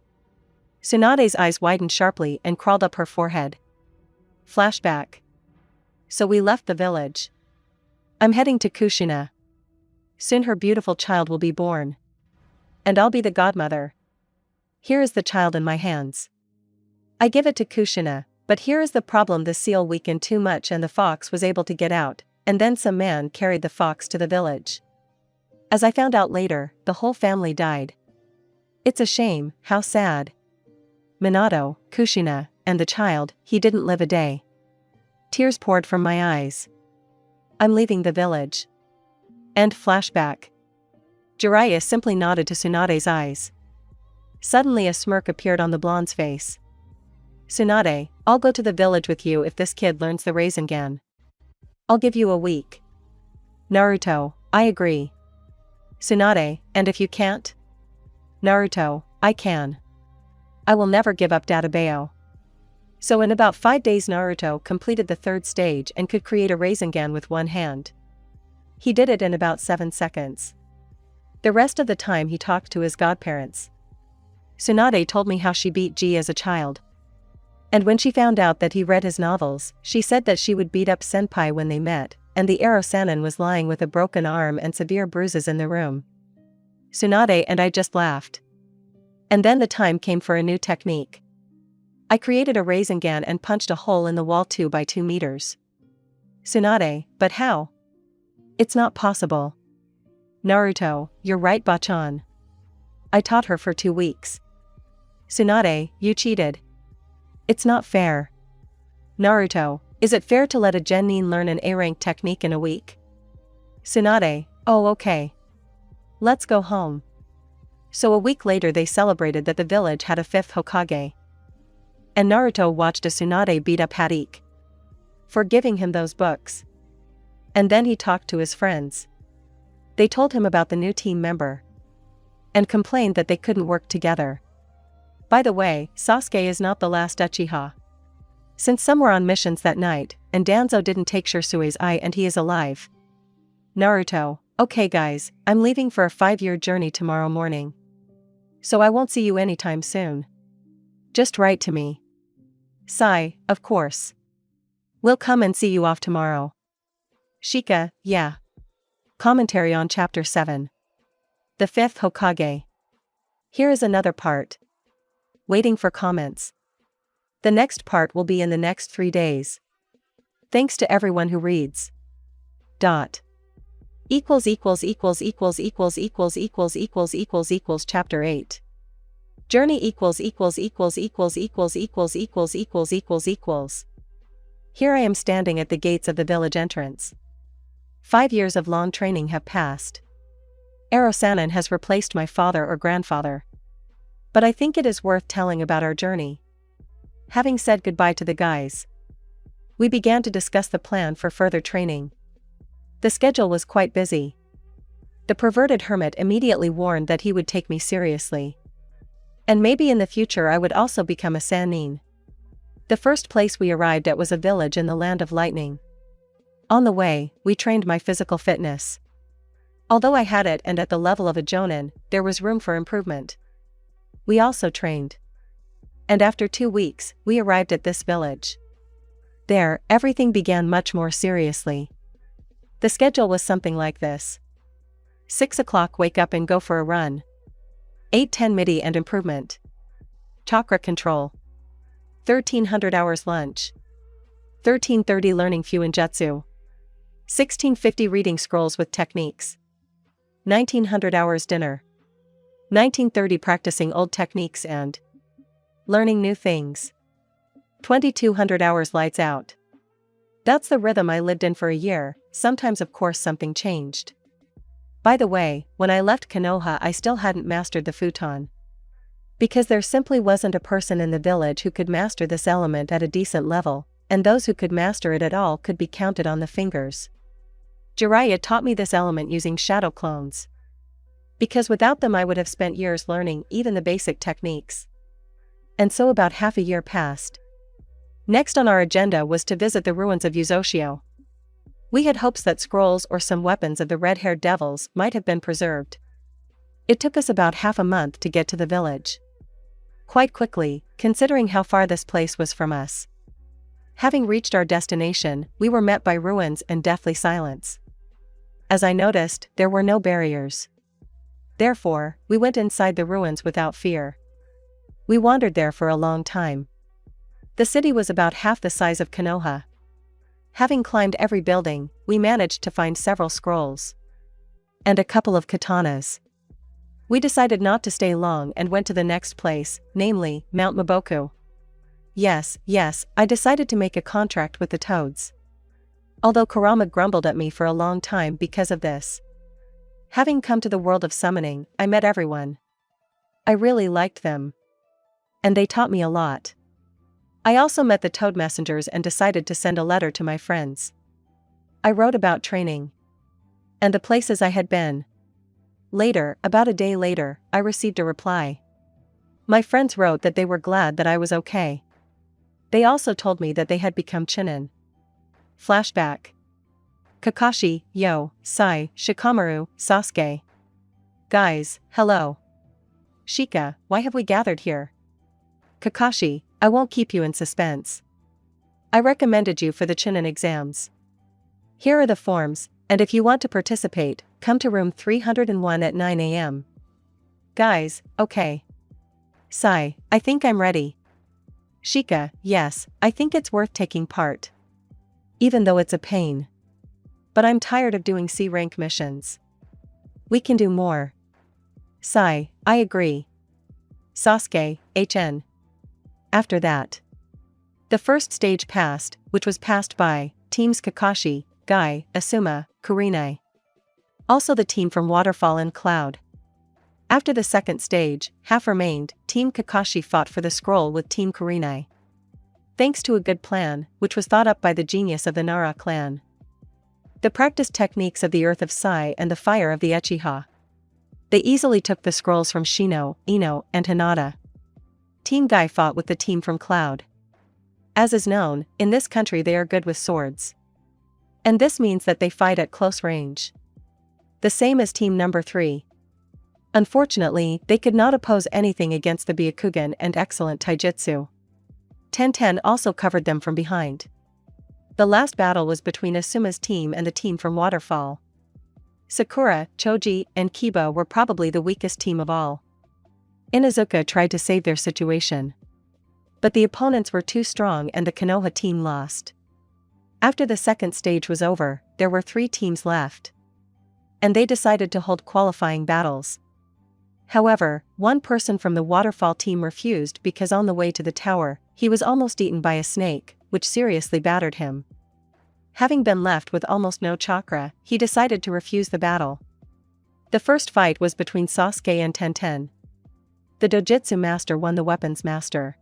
S2: Tsunade's eyes widened sharply and crawled up her forehead. Flashback. So we left the village. I'm heading to Kushina. Soon her beautiful child will be born. And I'll be the godmother. Here is the child in my hands. I give it to Kushina, but here is the problem: the seal weakened too much and the fox was able to get out, and then some man carried the fox to the village. As I found out later, the whole family died. It's a shame, how sad. Minato, Kushina, and the child, he didn't live a day. Tears poured from my eyes. I'm leaving the village. End flashback. Jiraiya simply nodded to Tsunade's eyes. Suddenly a smirk appeared on the blonde's face. Tsunade, I'll go to the village with you if this kid learns the Rasengan. I'll give you a week. Naruto, I agree. Tsunade, and if you can't? Naruto, I can. I will never give up Databeo. So in about 5 days Naruto completed the 3rd stage and could create a Rasengan with one hand. He did it in about 7 seconds. The rest of the time he talked to his godparents. Tsunade told me how she beat G as a child. And when she found out that he read his novels, she said that she would beat up Senpai when they met, and the Ero-sanin was lying with a broken arm and severe bruises in the room. Tsunade and I just laughed. And then the time came for a new technique. I created a Rasengan and punched a hole in the wall 2 by 2 meters. Tsunade, but how? It's not possible. Naruto, you're right, Bachan. I taught her for 2 weeks. Tsunade, you cheated. It's not fair. Naruto, is it fair to let a genin learn an A-rank technique in a week? Tsunade, oh okay. Let's go home. So a week later they celebrated that the village had a 5th Hokage. And Naruto watched a Tsunade beat up Harik for giving him those books. And then he talked to his friends. They told him about the new team member and complained that they couldn't work together. By the way, Sasuke is not the last Uchiha. Since some were on missions that night, and Danzo didn't take Shirsui's eye and he is alive. Naruto, okay guys, I'm leaving for a 5-year journey tomorrow morning. So I won't see you anytime soon. Just write to me. Sai, of course. We'll come and see you off tomorrow. Shika, yeah. Commentary on Chapter 7. The 5th Hokage. Here is another part. Waiting for comments. The next part will be in the next 3 days. Thanks to everyone who reads. Dot. == Chapter 8. Journey == Here I am standing at the gates of the village entrance. 5 years of long training have passed. Ero-sanin has replaced my father or grandfather. But I think it is worth telling about our journey. Having said goodbye to the guys, we began to discuss the plan for further training. The schedule was quite busy. The perverted hermit immediately warned that he would take me seriously. And maybe in the future I would also become a Sannin. The first place we arrived at was a village in the land of lightning. On the way, we trained my physical fitness. Although I had it and at the level of a Jonin, there was room for improvement. We also trained. And after 2 weeks, we arrived at this village. There, everything began much more seriously. The schedule was something like this. 6 o'clock wake up and go for a run. 8:10 midi and improvement. Chakra control. 1300 hours lunch. 1330 learning Fuinjutsu. 1650 reading scrolls with techniques. 1900 hours dinner. 1930 practicing old techniques and learning new things. 2200 hours lights out. That's the rhythm I lived in for a year. Sometimes of course something changed. By the way, when I left Konoha I still hadn't mastered the futon. Because there simply wasn't a person in the village who could master this element at a decent level, and those who could master it at all could be counted on the fingers. Jiraiya taught me this element using shadow clones. Because without them I would have spent years learning even the basic techniques. And so about half a year passed. Next on our agenda was to visit the ruins of Yuzoshio. We had hopes that scrolls or some weapons of the red-haired devils might have been preserved. It took us about half a month to get to the village. Quite quickly, considering how far this place was from us. Having reached our destination, we were met by ruins and deathly silence. As I noticed, there were no barriers. Therefore, we went inside the ruins without fear. We wandered there for a long time. The city was about half the size of Konoha. Having climbed every building, we managed to find several scrolls. And a couple of katanas. We decided not to stay long and went to the next place, namely, Mount Maboku. Yes, I decided to make a contract with the toads. Although Kurama grumbled at me for a long time because of this. Having come to the world of summoning, I met everyone. I really liked them. And they taught me a lot. I also met the toad messengers and decided to send a letter to my friends. I wrote about training. And the places I had been. Later, about a day later, I received a reply. My friends wrote that they were glad that I was okay. They also told me that they had become Chunin. Flashback. Kakashi, Yo, Sai, Shikamaru, Sasuke. Guys, hello. Shika, why have we gathered here? Kakashi, I won't keep you in suspense. I recommended you for the Chunin exams. Here are the forms, and if you want to participate, come to room 301 at 9 a.m. Guys, okay. Sai, I think I'm ready. Shika, yes, I think it's worth taking part. Even though it's a pain. But I'm tired of doing C-rank missions. We can do more. Sai, I agree. Sasuke, HN. After that, the first stage passed, which was passed by teams Kakashi, Guy, Asuma, Kurinai. Also the team from Waterfall and Cloud. After the second stage, half remained, Team Kakashi fought for the scroll with Team Kurinai. Thanks to a good plan, which was thought up by the genius of the Nara clan. The practiced techniques of the Earth of Sai and the Fire of the Uchiha. They easily took the scrolls from Shino, Ino, and Hinata. Team Guy fought with the team from Cloud. As is known, in this country they are good with swords. And this means that they fight at close range. The same as team number 3. Unfortunately, they could not oppose anything against the Byakugan and excellent taijutsu. Tenten also covered them from behind. The last battle was between Asuma's team and the team from Waterfall. Sakura, Choji, and Kiba were probably the weakest team of all. Inuzuka tried to save their situation. But the opponents were too strong and the Konoha team lost. After the second stage was over, there were 3 teams left. And they decided to hold qualifying battles. However, one person from the Waterfall team refused because on the way to the tower, he was almost eaten by a snake, which seriously battered him. Having been left with almost no chakra, he decided to refuse the battle. The first fight was between Sasuke and Tenten. The Dojutsu master won the weapons master.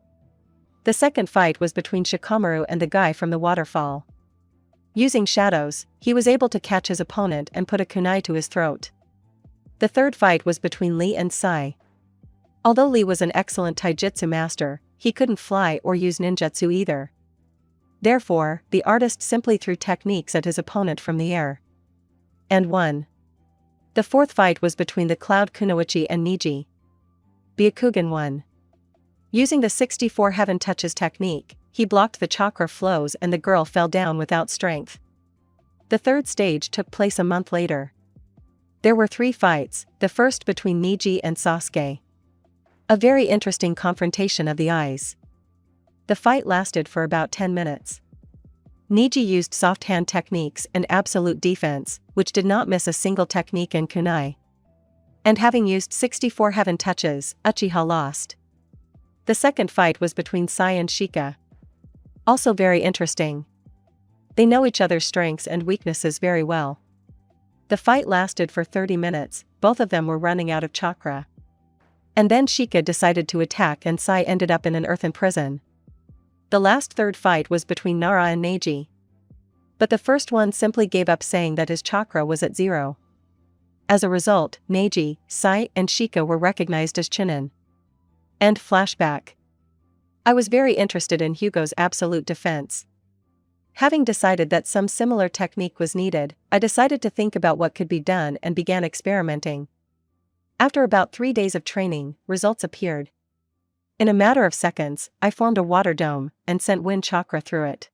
S2: The second fight was between Shikamaru and the guy from the Waterfall. Using shadows, he was able to catch his opponent and put a kunai to his throat. The third fight was between Lee and Sai. Although Lee was an excellent taijutsu master, he couldn't fly or use ninjutsu either. Therefore, the artist simply threw techniques at his opponent from the air. And won. The fourth fight was between the Cloud Kunoichi and Niji. Byakugan won. Using the 64 Heaven Touches technique, he blocked the chakra flows and the girl fell down without strength. The third stage took place a month later. There were 3 fights, the first between Niji and Sasuke. A very interesting confrontation of the eyes. The fight lasted for about 10 minutes. Niji used soft hand techniques and absolute defense, which did not miss a single technique in kunai. And having used 64 Heaven Touches, Uchiha lost. The second fight was between Sai and Shika. Also very interesting. They know each other's strengths and weaknesses very well. The fight lasted for 30 minutes, both of them were running out of chakra. And then Shika decided to attack and Sai ended up in an earthen prison. The last third fight was between Nara and Neji. But the first one simply gave up saying that his chakra was at 0. As a result, Neji, Sai, and Shika were recognized as Chunin. End flashback. I was very interested in Hugo's absolute defense. Having decided that some similar technique was needed, I decided to think about what could be done and began experimenting. After about 3 days of training, results appeared. In a matter of seconds, I formed a water dome and sent wind chakra through it.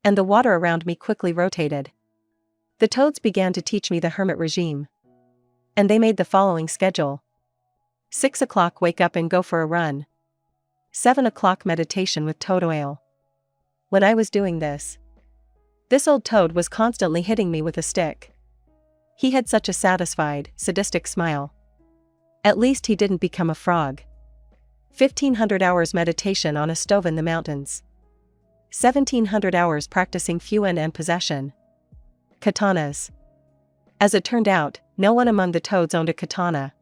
S2: And the water around me quickly rotated. The toads began to teach me the hermit regime. And they made the following schedule. 6 o'clock wake up and go for a run. 7 o'clock meditation with toad oil. When I was doing this old toad was constantly hitting me with a stick. He had such a satisfied, sadistic smile. At least he didn't become a frog. 1,500 hours meditation on a stove in the mountains. 1,700 hours practicing fuin and possession. Katanas. As it turned out, no one among the toads owned a katana.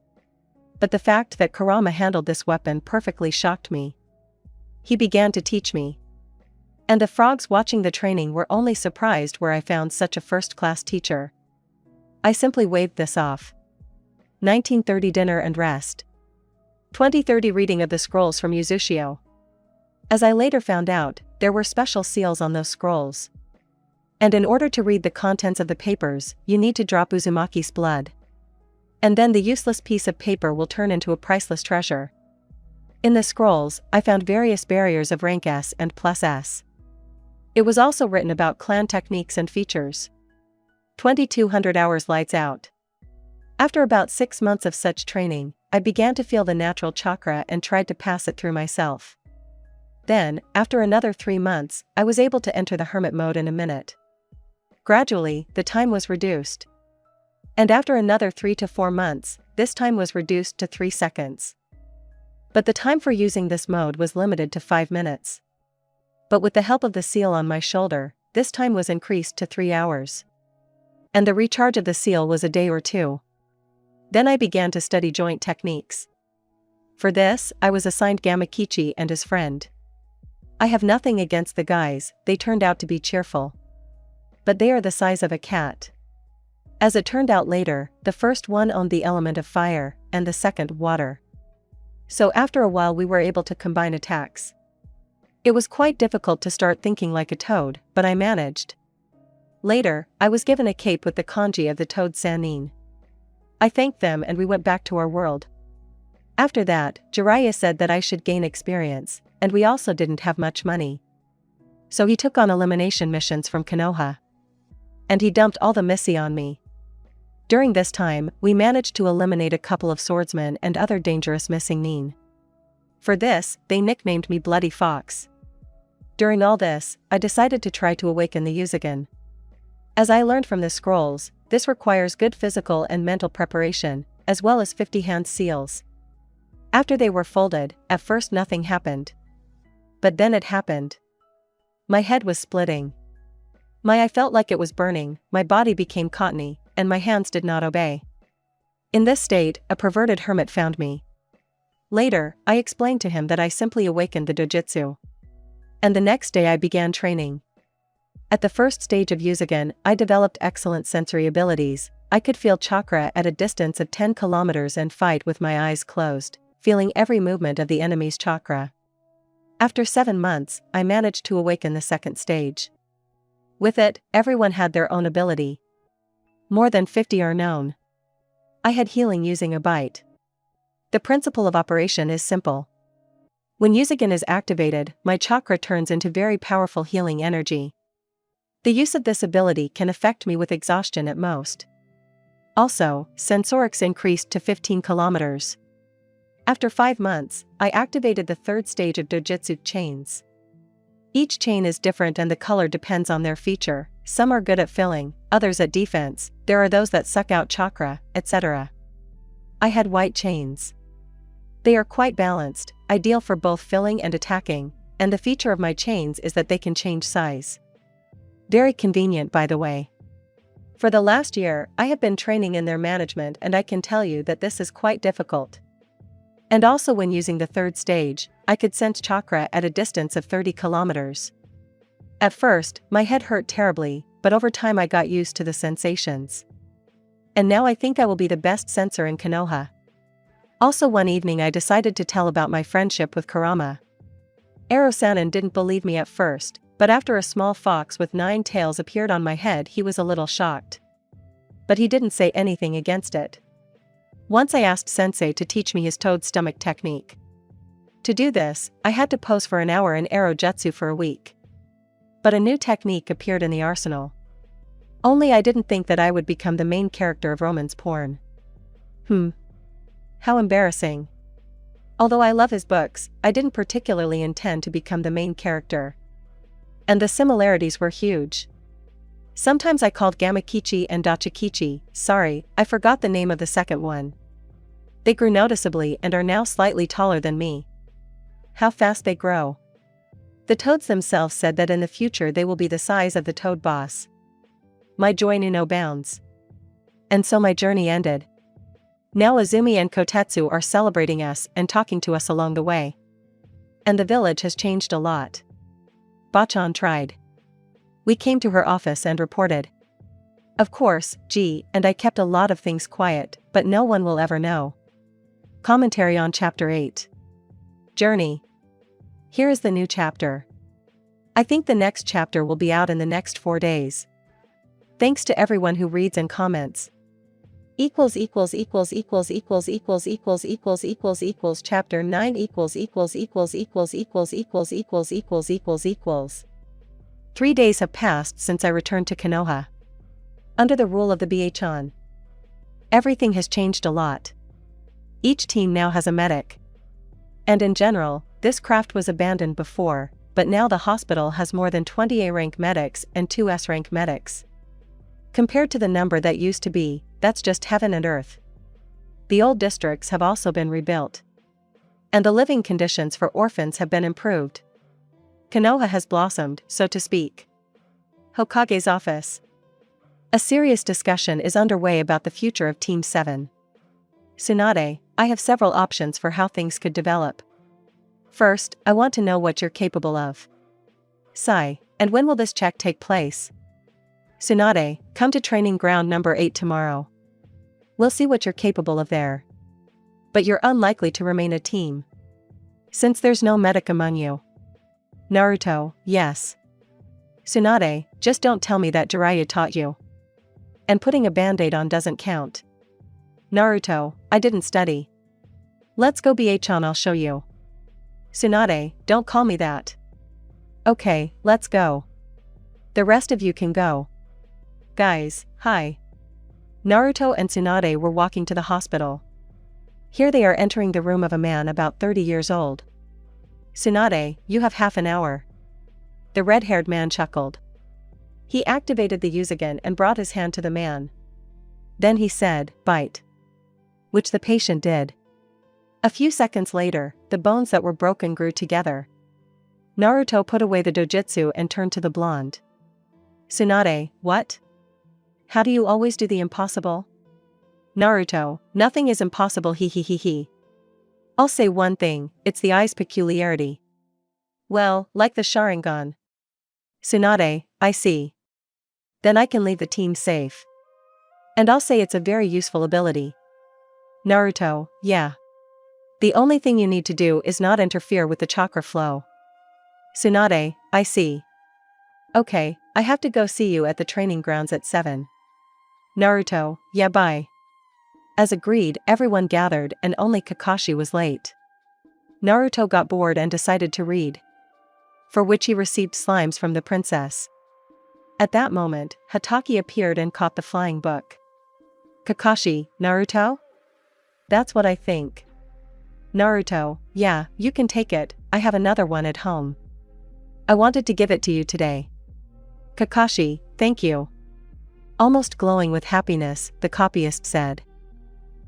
S2: But the fact that Kurama handled this weapon perfectly shocked me. He began to teach me. And the frogs watching the training were only surprised where I found such a first-class teacher. I simply waved this off. 19:30 dinner and rest. 20:30 reading of the scrolls from Uzushio. As I later found out, there were special seals on those scrolls. And in order to read the contents of the papers, you need to drop Uzumaki's blood. And then the useless piece of paper will turn into a priceless treasure. In the scrolls, I found various barriers of rank S and +S. It was also written about clan techniques and features. 2200 hours lights out. After about 6 months of such training, I began to feel the natural chakra and tried to pass it through myself. Then, after another 3 months, I was able to enter the hermit mode in a minute. Gradually, the time was reduced. And after another 3 to 4 months, this time was reduced to 3 seconds. But the time for using this mode was limited to 5 minutes. But with the help of the seal on my shoulder, this time was increased to 3 hours. And the recharge of the seal was a day or 2. Then I began to study joint techniques. For this, I was assigned Gamakichi and his friend. I have nothing against the guys, they turned out to be cheerful. But they are the size of a cat. As it turned out later, the first one owned the element of fire, and the second water. So after a while we were able to combine attacks. It was quite difficult to start thinking like a toad, but I managed. Later, I was given a cape with the kanji of the toad Sanin. I thanked them and we went back to our world. After that, Jiraiya said that I should gain experience, and we also didn't have much money. So he took on elimination missions from Konoha. And he dumped all the missi on me. During this time, we managed to eliminate a couple of swordsmen and other dangerous missing nin. For this, they nicknamed me Bloody Fox. During all this, I decided to try to awaken the Yuzugan. As I learned from the scrolls, this requires good physical and mental preparation, as well as 50 hand seals. After they were folded, at first nothing happened. But then it happened. My head was splitting. My eye felt like it was burning, my body became cottony, and my hands did not obey. In this state, a perverted hermit found me. Later, I explained to him that I simply awakened the dojutsu. And the next day I began training. At the first stage of Yuzugan, I developed excellent sensory abilities. I could feel chakra at a distance of 10 kilometers and fight with my eyes closed, feeling every movement of the enemy's chakra. After 7 months, I managed to awaken the second stage. With it, everyone had their own ability. More than 50 are known. I had healing using a bite. The principle of operation is simple. When Yuzugan is activated, my chakra turns into very powerful healing energy. The use of this ability can affect me with exhaustion at most. Also, sensorics increased to 15 kilometers. After 5 months, I activated the third stage of dojutsu chains. Each chain is different and the color depends on their feature. Some are good at filling, others at defense, there are those that suck out chakra, etc. I had white chains. They are quite balanced, ideal for both filling and attacking, and the feature of my chains is that they can change size. Very convenient, by the way. For the last year, I have been training in their management and I can tell you that this is quite difficult. And also when using the third stage, I could sense chakra at a distance of 30 kilometers. At first, my head hurt terribly, but over time I got used to the sensations. And now I think I will be the best sensor in Konoha. Also one evening I decided to tell about my friendship with Kurama. Ero-sanin didn't believe me at first, but after a small fox with 9 tails appeared on my head he was a little shocked. But he didn't say anything against it. Once I asked sensei to teach me his toad stomach technique. To do this, I had to pose for an hour in arrow jutsu for a week. But a new technique appeared in the arsenal. Only I didn't think that I would become the main character of romance porn. How embarrassing. Although I love his books, I didn't particularly intend to become the main character. And the similarities were huge. Sometimes I called Gamakichi and Dachikichi, sorry, I forgot the name of the second one. They grew noticeably and are now slightly taller than me. How fast they grow. The toads themselves said that in the future they will be the size of the toad boss. My joy knew no bounds. And so my journey ended. Now Azumi and Kotetsu are celebrating us and talking to us along the way. And the village has changed a lot. Bachan tried. We came to her office and reported. Of course, and I kept a lot of things quiet, but no one will ever know. Commentary on Chapter 8. Journey. Here is the new chapter. I think the next chapter will be out in the next 4 days. Thanks to everyone who reads and comments. Chapter 9 == 3 days have passed since I returned to Konoha. Under the rule of the BHon, everything has changed a lot. Each team now has a medic. And in general, this craft was abandoned before, but now the hospital has more than 20 A-rank medics and 2 S-rank medics. Compared to the number that used to be, that's just heaven and earth. The old districts have also been rebuilt. And the living conditions for orphans have been improved. Konoha has blossomed, so to speak. Hokage's office. A serious discussion is underway about the future of Team 7. Tsunade, I have several options for how things could develop. First, I want to know what you're capable of. Sai, and when will this check take place? Tsunade, come to training ground number 8 tomorrow. We'll see what you're capable of there. But you're unlikely to remain a team, since there's no medic among you. Naruto, yes. Tsunade, just don't tell me that Jiraiya taught you. And putting a band-aid on doesn't count. Naruto, I didn't study. Let's go BHon, I'll show you. Tsunade, don't call me that. Okay, let's go. The rest of you can go. Guys, hi. Naruto and Tsunade were walking to the hospital. Here they are entering the room of a man about 30 years old. Tsunade, you have half an hour. The red-haired man chuckled. He activated the Yuzugen and brought his hand to the man. Then he said, bite. Which the patient did. A few seconds later, the bones that were broken grew together. Naruto put away the dojutsu and turned to the blonde. Tsunade, what? How do you always do the impossible? Naruto, nothing is impossible, he. I'll say one thing, it's the eye's peculiarity. Well, like the Sharingan. Tsunade, I see. Then I can leave the team safe. And I'll say it's a very useful ability. Naruto, yeah. The only thing you need to do is not interfere with the chakra flow. Tsunade, I see. Okay, I have to go see you at the training grounds at 7. Naruto, yeah, bye. As agreed, everyone gathered and only Kakashi was late. Naruto got bored and decided to read, for which he received slimes from the princess. At that moment, Hatake appeared and caught the flying book. Kakashi, Naruto? That's what I think. Naruto, yeah, you can take it, I have another one at home. I wanted to give it to you today. Kakashi, thank you. Almost glowing with happiness, the copyist said.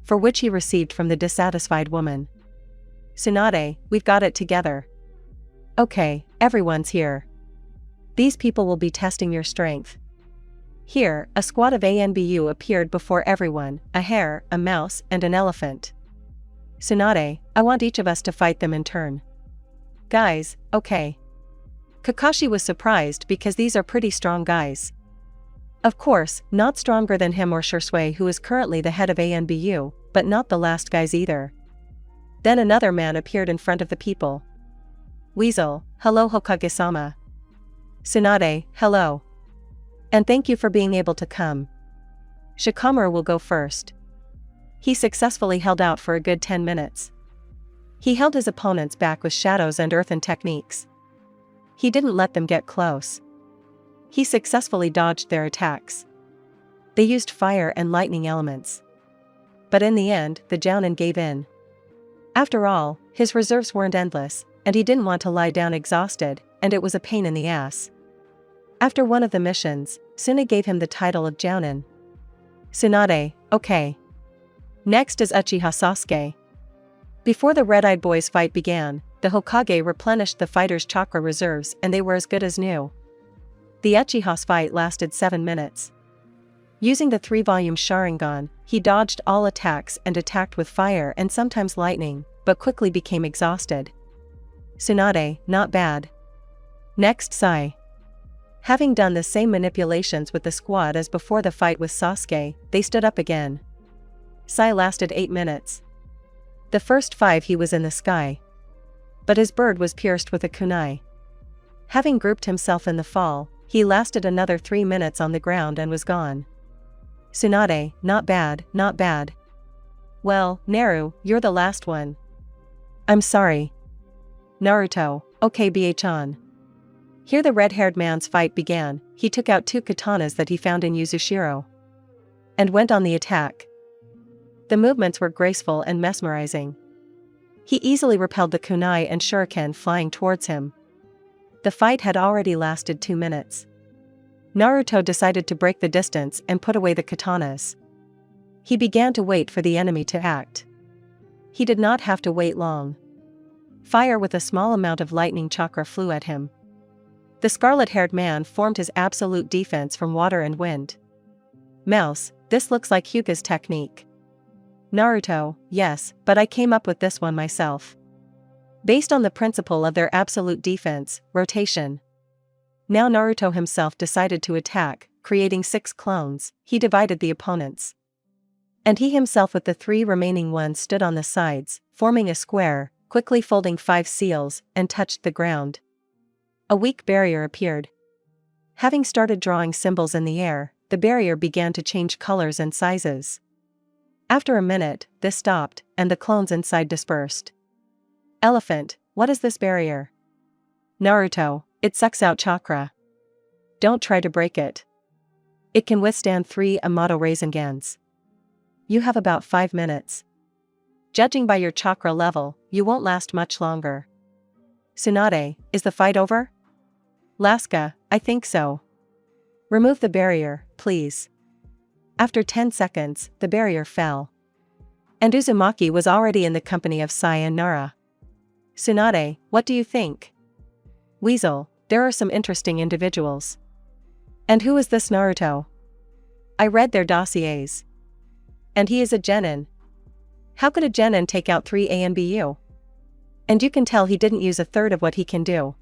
S2: For which he received from the dissatisfied woman. Tsunade, we've got it together. Okay, everyone's here. These people will be testing your strength. Here, a squad of ANBU appeared before everyone, a hare, a mouse, and an elephant. Tsunade, I want each of us to fight them in turn. Guys, okay. Kakashi was surprised because these are pretty strong guys. Of course, not stronger than him or Shisui, who is currently the head of ANBU, but not the last guys either. Then another man appeared in front of the people. Weasel, hello Hokage-sama. Tsunade, hello. And thank you for being able to come. Shikamaru will go first. He successfully held out for a good 10 minutes. He held his opponents back with shadows and earthen techniques. He didn't let them get close. He successfully dodged their attacks. They used fire and lightning elements. But in the end, the Jounin gave in. After all, his reserves weren't endless, and he didn't want to lie down exhausted, and it was a pain in the ass. After one of the missions, Suna gave him the title of Jounin. Tsunade, okay. Next is Uchiha Sasuke. Before the Red-Eyed Boys fight began, the Hokage replenished the fighters' chakra reserves and they were as good as new. The Uchiha's fight lasted 7 minutes. Using the 3-volume Sharingan, he dodged all attacks and attacked with fire and sometimes lightning, but quickly became exhausted. Tsunade, not bad. Next Sai. Having done the same manipulations with the squad as before the fight with Sasuke, they stood up again. Sai lasted 8 minutes. The first 5 he was in the sky. But his bird was pierced with a kunai. Having grouped himself in the fall, he lasted another 3 minutes on the ground and was gone. Tsunade, not bad, not bad. Well, Naru, you're the last one. I'm sorry. Naruto, okay, BHon. Here the red-haired man's fight began. He took out 2 katanas that he found in Yuzushiro. and went on the attack. The movements were graceful and mesmerizing. He easily repelled the kunai and shuriken flying towards him. The fight had already lasted 2 minutes. Naruto decided to break the distance and put away the katanas. He began to wait for the enemy to act. He did not have to wait long. Fire with a small amount of lightning chakra flew at him. The scarlet-haired man formed his absolute defense from water and wind. Mouse, this looks like Hyuga's technique. Naruto, yes, but I came up with this one myself. Based on the principle of their absolute defense, rotation. Now Naruto himself decided to attack, creating 6 clones. He divided the opponents. And he himself with the 3 remaining ones stood on the sides, forming a square, quickly folding 5 seals, and touched the ground. A weak barrier appeared. Having started drawing symbols in the air, the barrier began to change colors and sizes. After a minute, this stopped, and the clones inside dispersed. Elephant, what is this barrier? Naruto, it sucks out chakra. Don't try to break it. It can withstand 3 Amato Raisengans. You have about 5 minutes. Judging by your chakra level, you won't last much longer. Tsunade, is the fight over? Laska, I think so. Remove the barrier, please. After 10 seconds, the barrier fell. And Uzumaki was already in the company of Sai and Nara. Tsunade, what do you think? Weasel, there are some interesting individuals. And who is this Naruto? I read their dossiers. And he is a genin. How could a genin take out 3 ANBU? And you can tell he didn't use a third of what he can do.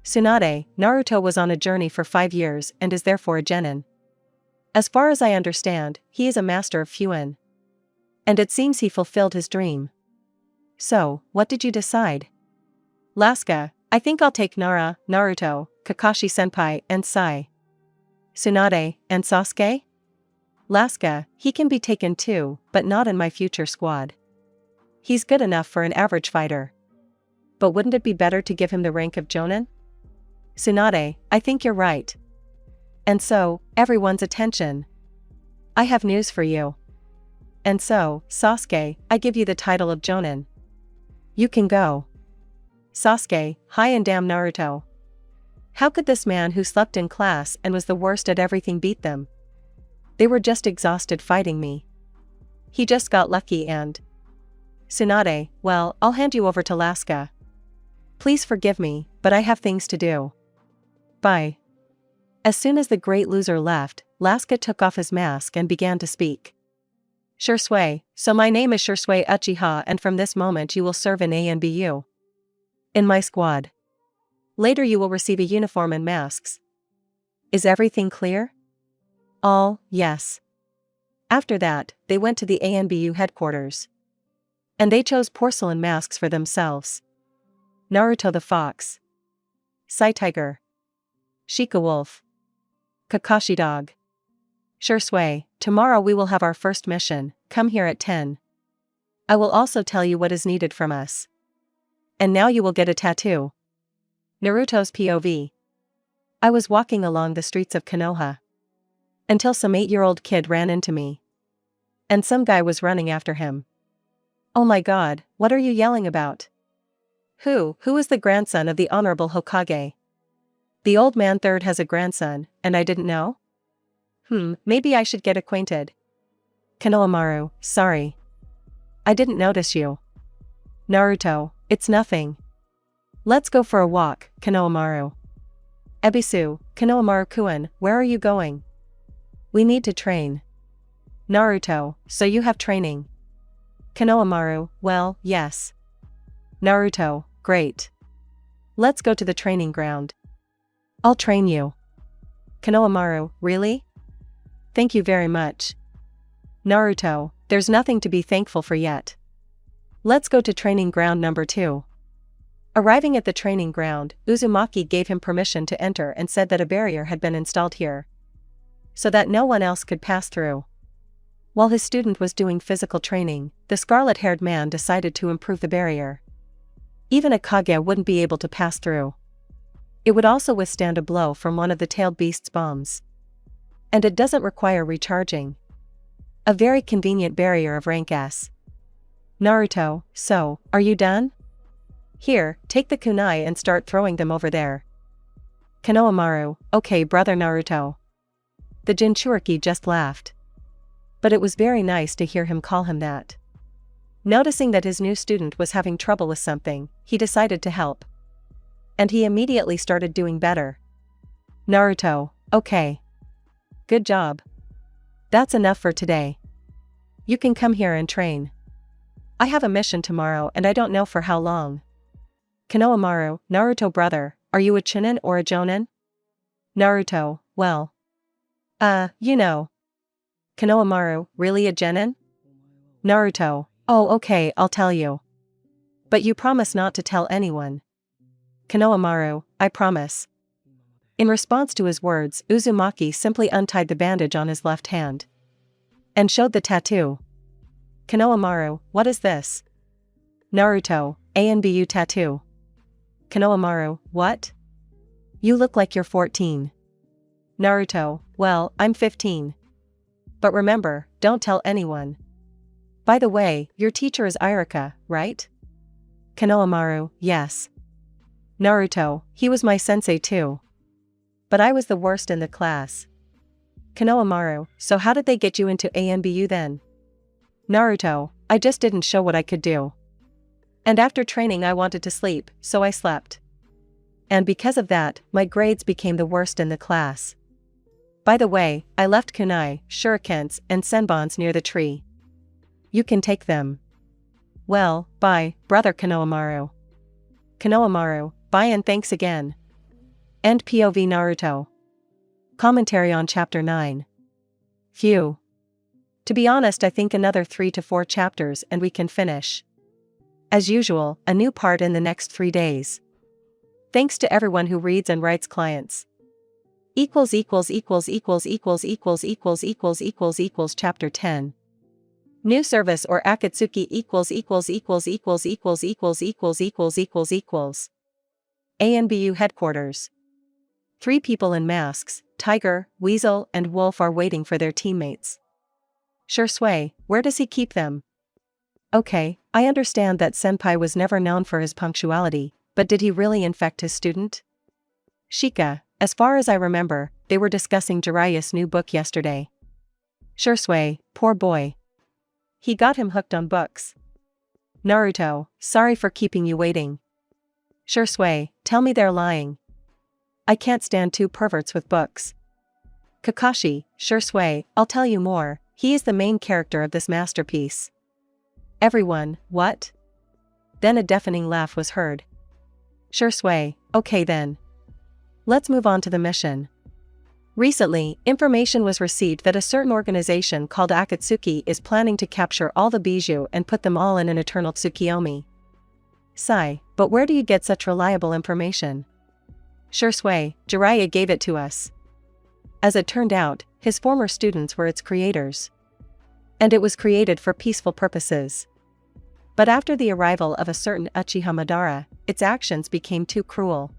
S2: Tsunade, Naruto was on a journey for 5 years and is therefore a genin. As far as I understand, he is a master of Fuin. And it seems he fulfilled his dream. So, what did you decide? Laska, I think I'll take Nara, Naruto, Kakashi-senpai, and Sai. Tsunade, and Sasuke? Laska, he can be taken too, but not in my future squad. He's good enough for an average fighter. But wouldn't it be better to give him the rank of Jonin? Tsunade, I think you're right. And so, everyone's attention. I have news for you. And so, Sasuke, I give you the title of Jonin. You can go. Sasuke, hi and damn Naruto. How could this man who slept in class and was the worst at everything beat them? They were just exhausted fighting me. He just got lucky and... Tsunade, well, I'll hand you over to Laska. Please forgive me, but I have things to do. Bye. As soon as the great loser left, Laska took off his mask and began to speak. Shursui, so my name is Shursui Uchiha and from this moment you will serve in ANBU. In my squad. Later you will receive a uniform and masks. Is everything clear? All, yes. After that, they went to the ANBU headquarters. And they chose porcelain masks for themselves. Naruto the Fox. Sai Tiger. Shika Wolf. Kakashi Dog. Shursui, tomorrow we will have our first mission, come here at 10. I will also tell you what is needed from us. And now you will get a tattoo. Naruto's POV. I was walking along the streets of Konoha. Until some 8-year-old kid ran into me. And some guy was running after him. Oh my god, what are you yelling about? Who is the grandson of the Honorable Hokage? The old man third has a grandson, and I didn't know? Maybe I should get acquainted. Konohamaru, sorry. I didn't notice you. Naruto, it's nothing. Let's go for a walk, Konohamaru. Ebisu, Konohamaru-kun, where are you going? We need to train. Naruto, so you have training. Konohamaru, well, yes. Naruto, great. Let's go to the training ground. I'll train you. Konohamaru, really? Thank you very much. Naruto, there's nothing to be thankful for yet. Let's go to training ground number 2. Arriving at the training ground, Uzumaki gave him permission to enter and said that a barrier had been installed here. So that no one else could pass through. While his student was doing physical training, the scarlet-haired man decided to improve the barrier. Even a Kage wouldn't be able to pass through. It would also withstand a blow from one of the tailed beast's bombs. And it doesn't require recharging. A very convenient barrier of rank S. Naruto, so, are you done? Here, take the kunai and start throwing them over there. Konohamaru, okay brother Naruto. The Jinchuriki just laughed. But it was very nice to hear him call him that. Noticing that his new student was having trouble with something, he decided to help. And he immediately started doing better. Naruto, okay. Good job. That's enough for today. You can come here and train. I have a mission tomorrow and I don't know for how long. Konohamaru, Naruto brother, are you a Chunin or a Jonin? Naruto, well. You know. Konohamaru, really a Genin? Naruto, oh okay, I'll tell you. But you promise not to tell anyone. Konohamaru, I promise. In response to his words, Uzumaki simply untied the bandage on his left hand. And showed the tattoo. Konohamaru, what is this? Naruto, ANBU tattoo. Konohamaru, what? You look like you're 14. Naruto, well, I'm 15. But remember, don't tell anyone. By the way, your teacher is Irika, right? Konohamaru, yes. Naruto, he was my sensei too. But I was the worst in the class. Konohamaru, so how did they get you into ANBU then? Naruto, I just didn't show what I could do. And after training I wanted to sleep, so I slept. And because of that, my grades became the worst in the class. By the way, I left kunai, shurikens, and senbons near the tree. You can take them. Well, bye, brother Konohamaru. Konohamaru, bye and thanks again. End POV Naruto. Commentary on Chapter 9. Phew. To be honest, I think another 3 to 4 chapters and we can finish. As usual, a new part in the next 3 days. Thanks to everyone who reads and writes clients. Chapter 10. New service or Akatsuki ANBU headquarters. 3 people in masks, Tiger, Weasel, and Wolf are waiting for their teammates. Shursui, where does he keep them? Okay, I understand that Senpai was never known for his punctuality, but did he really infect his student? Shika, as far as I remember, they were discussing Jiraiya's new book yesterday. Shursui, poor boy. He got him hooked on books. Naruto, sorry for keeping you waiting. Shursui, tell me they're lying. I can't stand 2 perverts with books. Kakashi, Shursui, I'll tell you more, he is the main character of this masterpiece. Everyone, what? Then a deafening laugh was heard. Shursui, okay then. Let's move on to the mission. Recently, information was received that a certain organization called Akatsuki is planning to capture all the bijou and put them all in an eternal Tsukiyomi. Sigh, but where do you get such reliable information? Shursui, Jiraiya gave it to us. As it turned out, his former students were its creators. And it was created for peaceful purposes. But after the arrival of a certain Uchiha Madara, its actions became too cruel.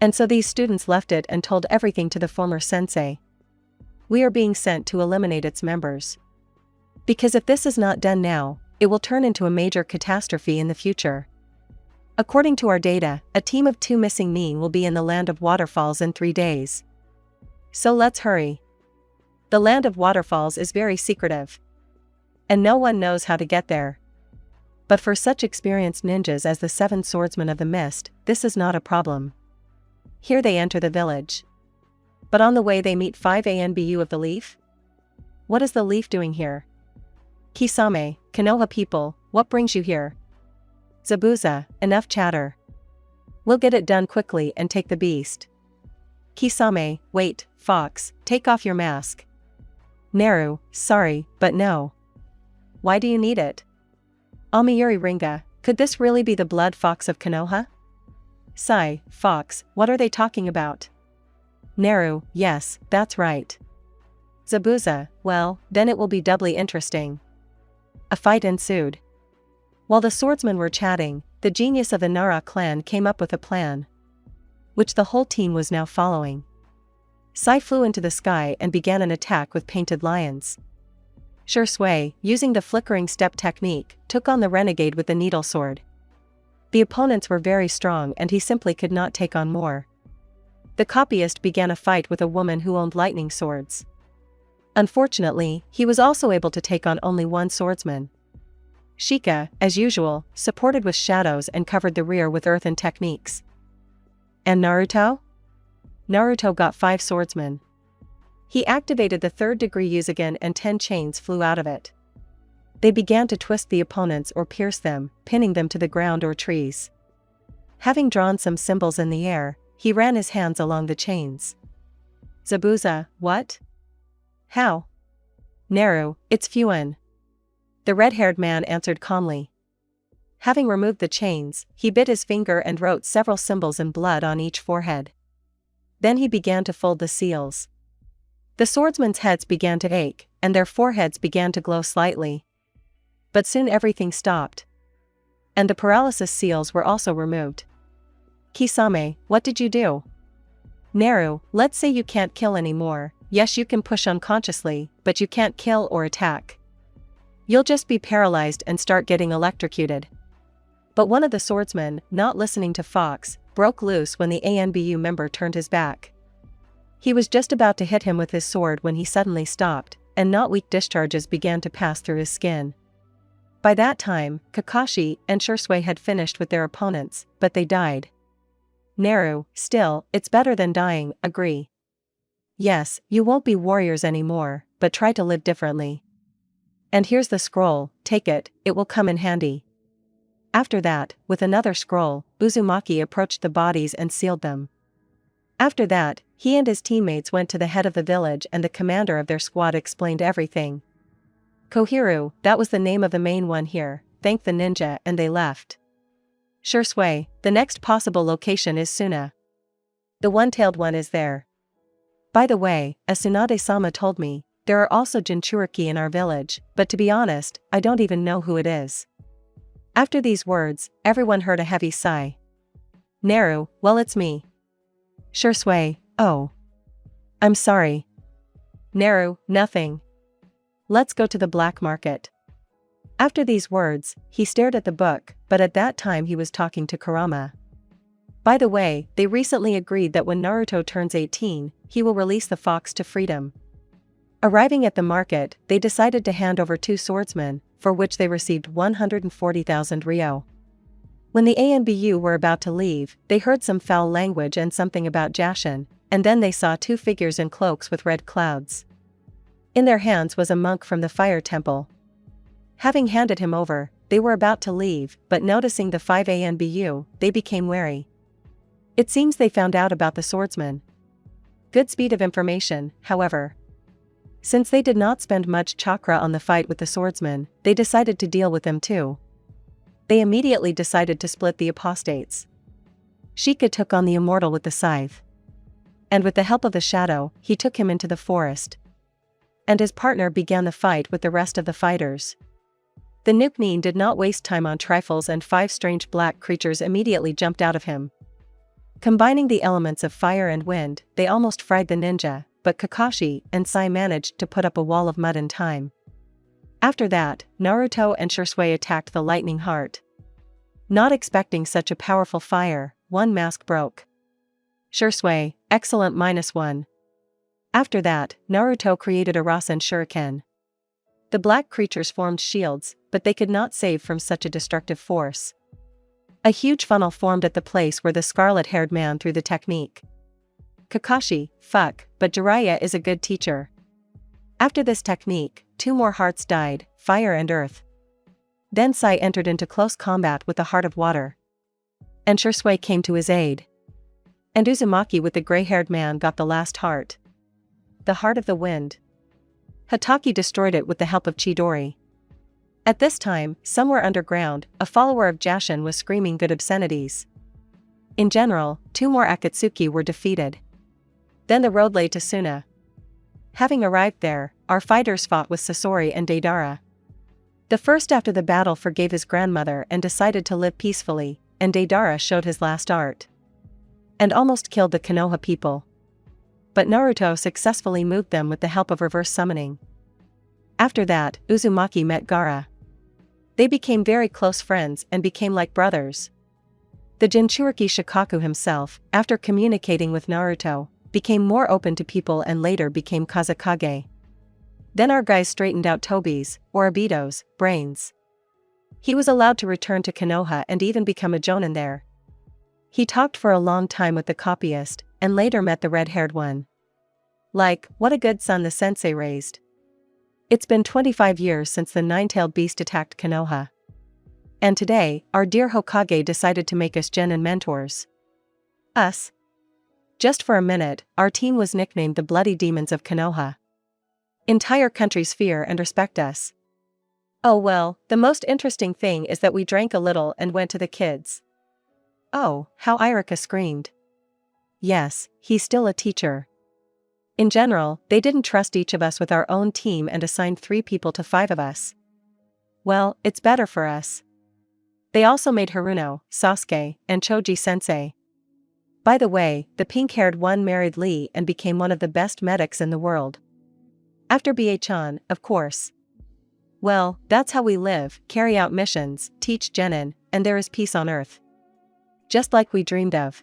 S2: And so these students left it and told everything to the former sensei. We are being sent to eliminate its members. Because if this is not done now, it will turn into a major catastrophe in the future. According to our data, a team of 2 missing men will be in the Land of Waterfalls in 3 days. So let's hurry. The Land of Waterfalls is very secretive. And no one knows how to get there. But for such experienced ninjas as the 7 swordsmen of the mist, this is not a problem. Here they enter the village. But on the way they meet 5 ANBU of the Leaf? What is the Leaf doing here? Kisame, Konoha people, what brings you here? Zabuza, enough chatter. We'll get it done quickly and take the beast. Kisame, wait, Fox, take off your mask. Naru, sorry, but no. Why do you need it? Amiyuri Ringa, could this really be the blood fox of Konoha? Sai, Fox, what are they talking about? Naru, yes, that's right. Zabuza, well, then it will be doubly interesting. A fight ensued. While the swordsmen were chatting, the genius of the Nara clan came up with a plan, which the whole team was now following. Sai flew into the sky and began an attack with painted lions. Shui, using the flickering step technique, took on the renegade with the needle sword. The opponents were very strong and he simply could not take on more. The copyist began a fight with a woman who owned lightning swords. Unfortunately, he was also able to take on only one swordsman. Shika, as usual, supported with shadows and covered the rear with earthen techniques. And Naruto? Naruto got 5 swordsmen. He activated the 3rd degree Yuzugen and 10 chains flew out of it. They began to twist the opponents or pierce them, pinning them to the ground or trees. Having drawn some symbols in the air, he ran his hands along the chains. Zabuza, what? How? Naru, it's Fuin. The red-haired man answered calmly. Having removed the chains, he bit his finger and wrote several symbols in blood on each forehead. Then he began to fold the seals. The swordsmen's heads began to ache, and their foreheads began to glow slightly. But soon everything stopped. And the paralysis seals were also removed. Kisame, what did you do? Naru, let's say you can't kill anymore. Yes, you can push unconsciously, but you can't kill or attack. You'll just be paralyzed and start getting electrocuted. But one of the swordsmen, not listening to Fox, broke loose when the ANBU member turned his back. He was just about to hit him with his sword when he suddenly stopped, and not weak discharges began to pass through his skin. By that time, Kakashi and Shui had finished with their opponents, but they died. Naru, still, it's better than dying, agree. Yes, you won't be warriors anymore, but try to live differently. And here's the scroll, take it will come in handy. After that, with another scroll, Uzumaki approached the bodies and sealed them. After that, he and his teammates went to the head of the village and the commander of their squad explained everything. Kohiru, that was the name of the main one here, thanked the ninja and they left. Shui, the next possible location is Suna. The one-tailed one is there. By the way, Asunade-sama told me, there are also Jinchuriki in our village, but to be honest, I don't even know who it is. After these words, everyone heard a heavy sigh. Naru, well it's me. Shui, oh. I'm sorry. Naru, nothing. Let's go to the black market. After these words, he stared at the book, but at that time he was talking to Kurama. By the way, they recently agreed that when Naruto turns 18, he will release the fox to freedom. Arriving at the market, they decided to hand over 2 swordsmen, for which they received 140,000 ryo. When the ANBU were about to leave, they heard some foul language and something about Jashin, and then they saw 2 figures in cloaks with red clouds. In their hands was a monk from the fire temple. Having handed him over, they were about to leave, but noticing the 5 ANBU, they became wary. It seems they found out about the swordsman. Good speed of information, however. Since they did not spend much chakra on the fight with the swordsman, they decided to deal with them too. They immediately decided to split the apostates. Shika took on the immortal with the scythe. And with the help of the shadow, he took him into the forest. And his partner began the fight with the rest of the fighters. The Nuknin did not waste time on trifles and 5 strange black creatures immediately jumped out of him. Combining the elements of fire and wind, they almost fried the ninja, but Kakashi and Sai managed to put up a wall of mud in time. After that, Naruto and Shui attacked the lightning heart. Not expecting such a powerful fire, one mask broke. Shui, excellent -1. After that, Naruto created a Rasen Shuriken. The black creatures formed shields, but they could not save from such a destructive force. A huge funnel formed at the place where the scarlet-haired man threw the technique. Kakashi, fuck, but Jiraiya is a good teacher. After this technique, 2 more hearts died, fire and earth. Then Sai entered into close combat with the heart of water. And Shui came to his aid. And Uzumaki with the gray-haired man got the last heart. The heart of the wind. Hatake destroyed it with the help of Chidori. At this time, somewhere underground, a follower of Jashin was screaming good obscenities. In general, 2 more Akatsuki were defeated. Then the road lay to Suna. Having arrived there, our fighters fought with Sasori and Deidara. The first after the battle forgave his grandmother and decided to live peacefully, and Deidara showed his last art. And almost killed the Konoha people. But Naruto successfully moved them with the help of reverse summoning. After that, Uzumaki met Gaara. They became very close friends and became like brothers. The Jinchuriki Shikaku himself, after communicating with Naruto, became more open to people and later became Kazekage. Then our guys straightened out Tobi's, or Obito's, brains. He was allowed to return to Konoha and even become a jonin there. He talked for a long time with the copyist, and later met the red-haired one. Like, what a good son the sensei raised. It's been 25 years since the nine-tailed beast attacked Konoha. And today, our dear Hokage decided to make us genin mentors. Us. Just for a minute, our team was nicknamed the Bloody Demons of Konoha. Entire countries fear and respect us. Oh well, the most interesting thing is that we drank a little and went to the kids. Oh, how Irika screamed. Yes, he's still a teacher. In general, they didn't trust each of us with our own team and assigned 3 people to 5 of us. Well, it's better for us. They also made Haruno, Sasuke, and Choji-sensei. By the way, the pink-haired one married Lee and became one of the best medics in the world. After BA-chan, of course. Well, that's how we live, carry out missions, teach genin, and there is peace on earth. Just like we dreamed of.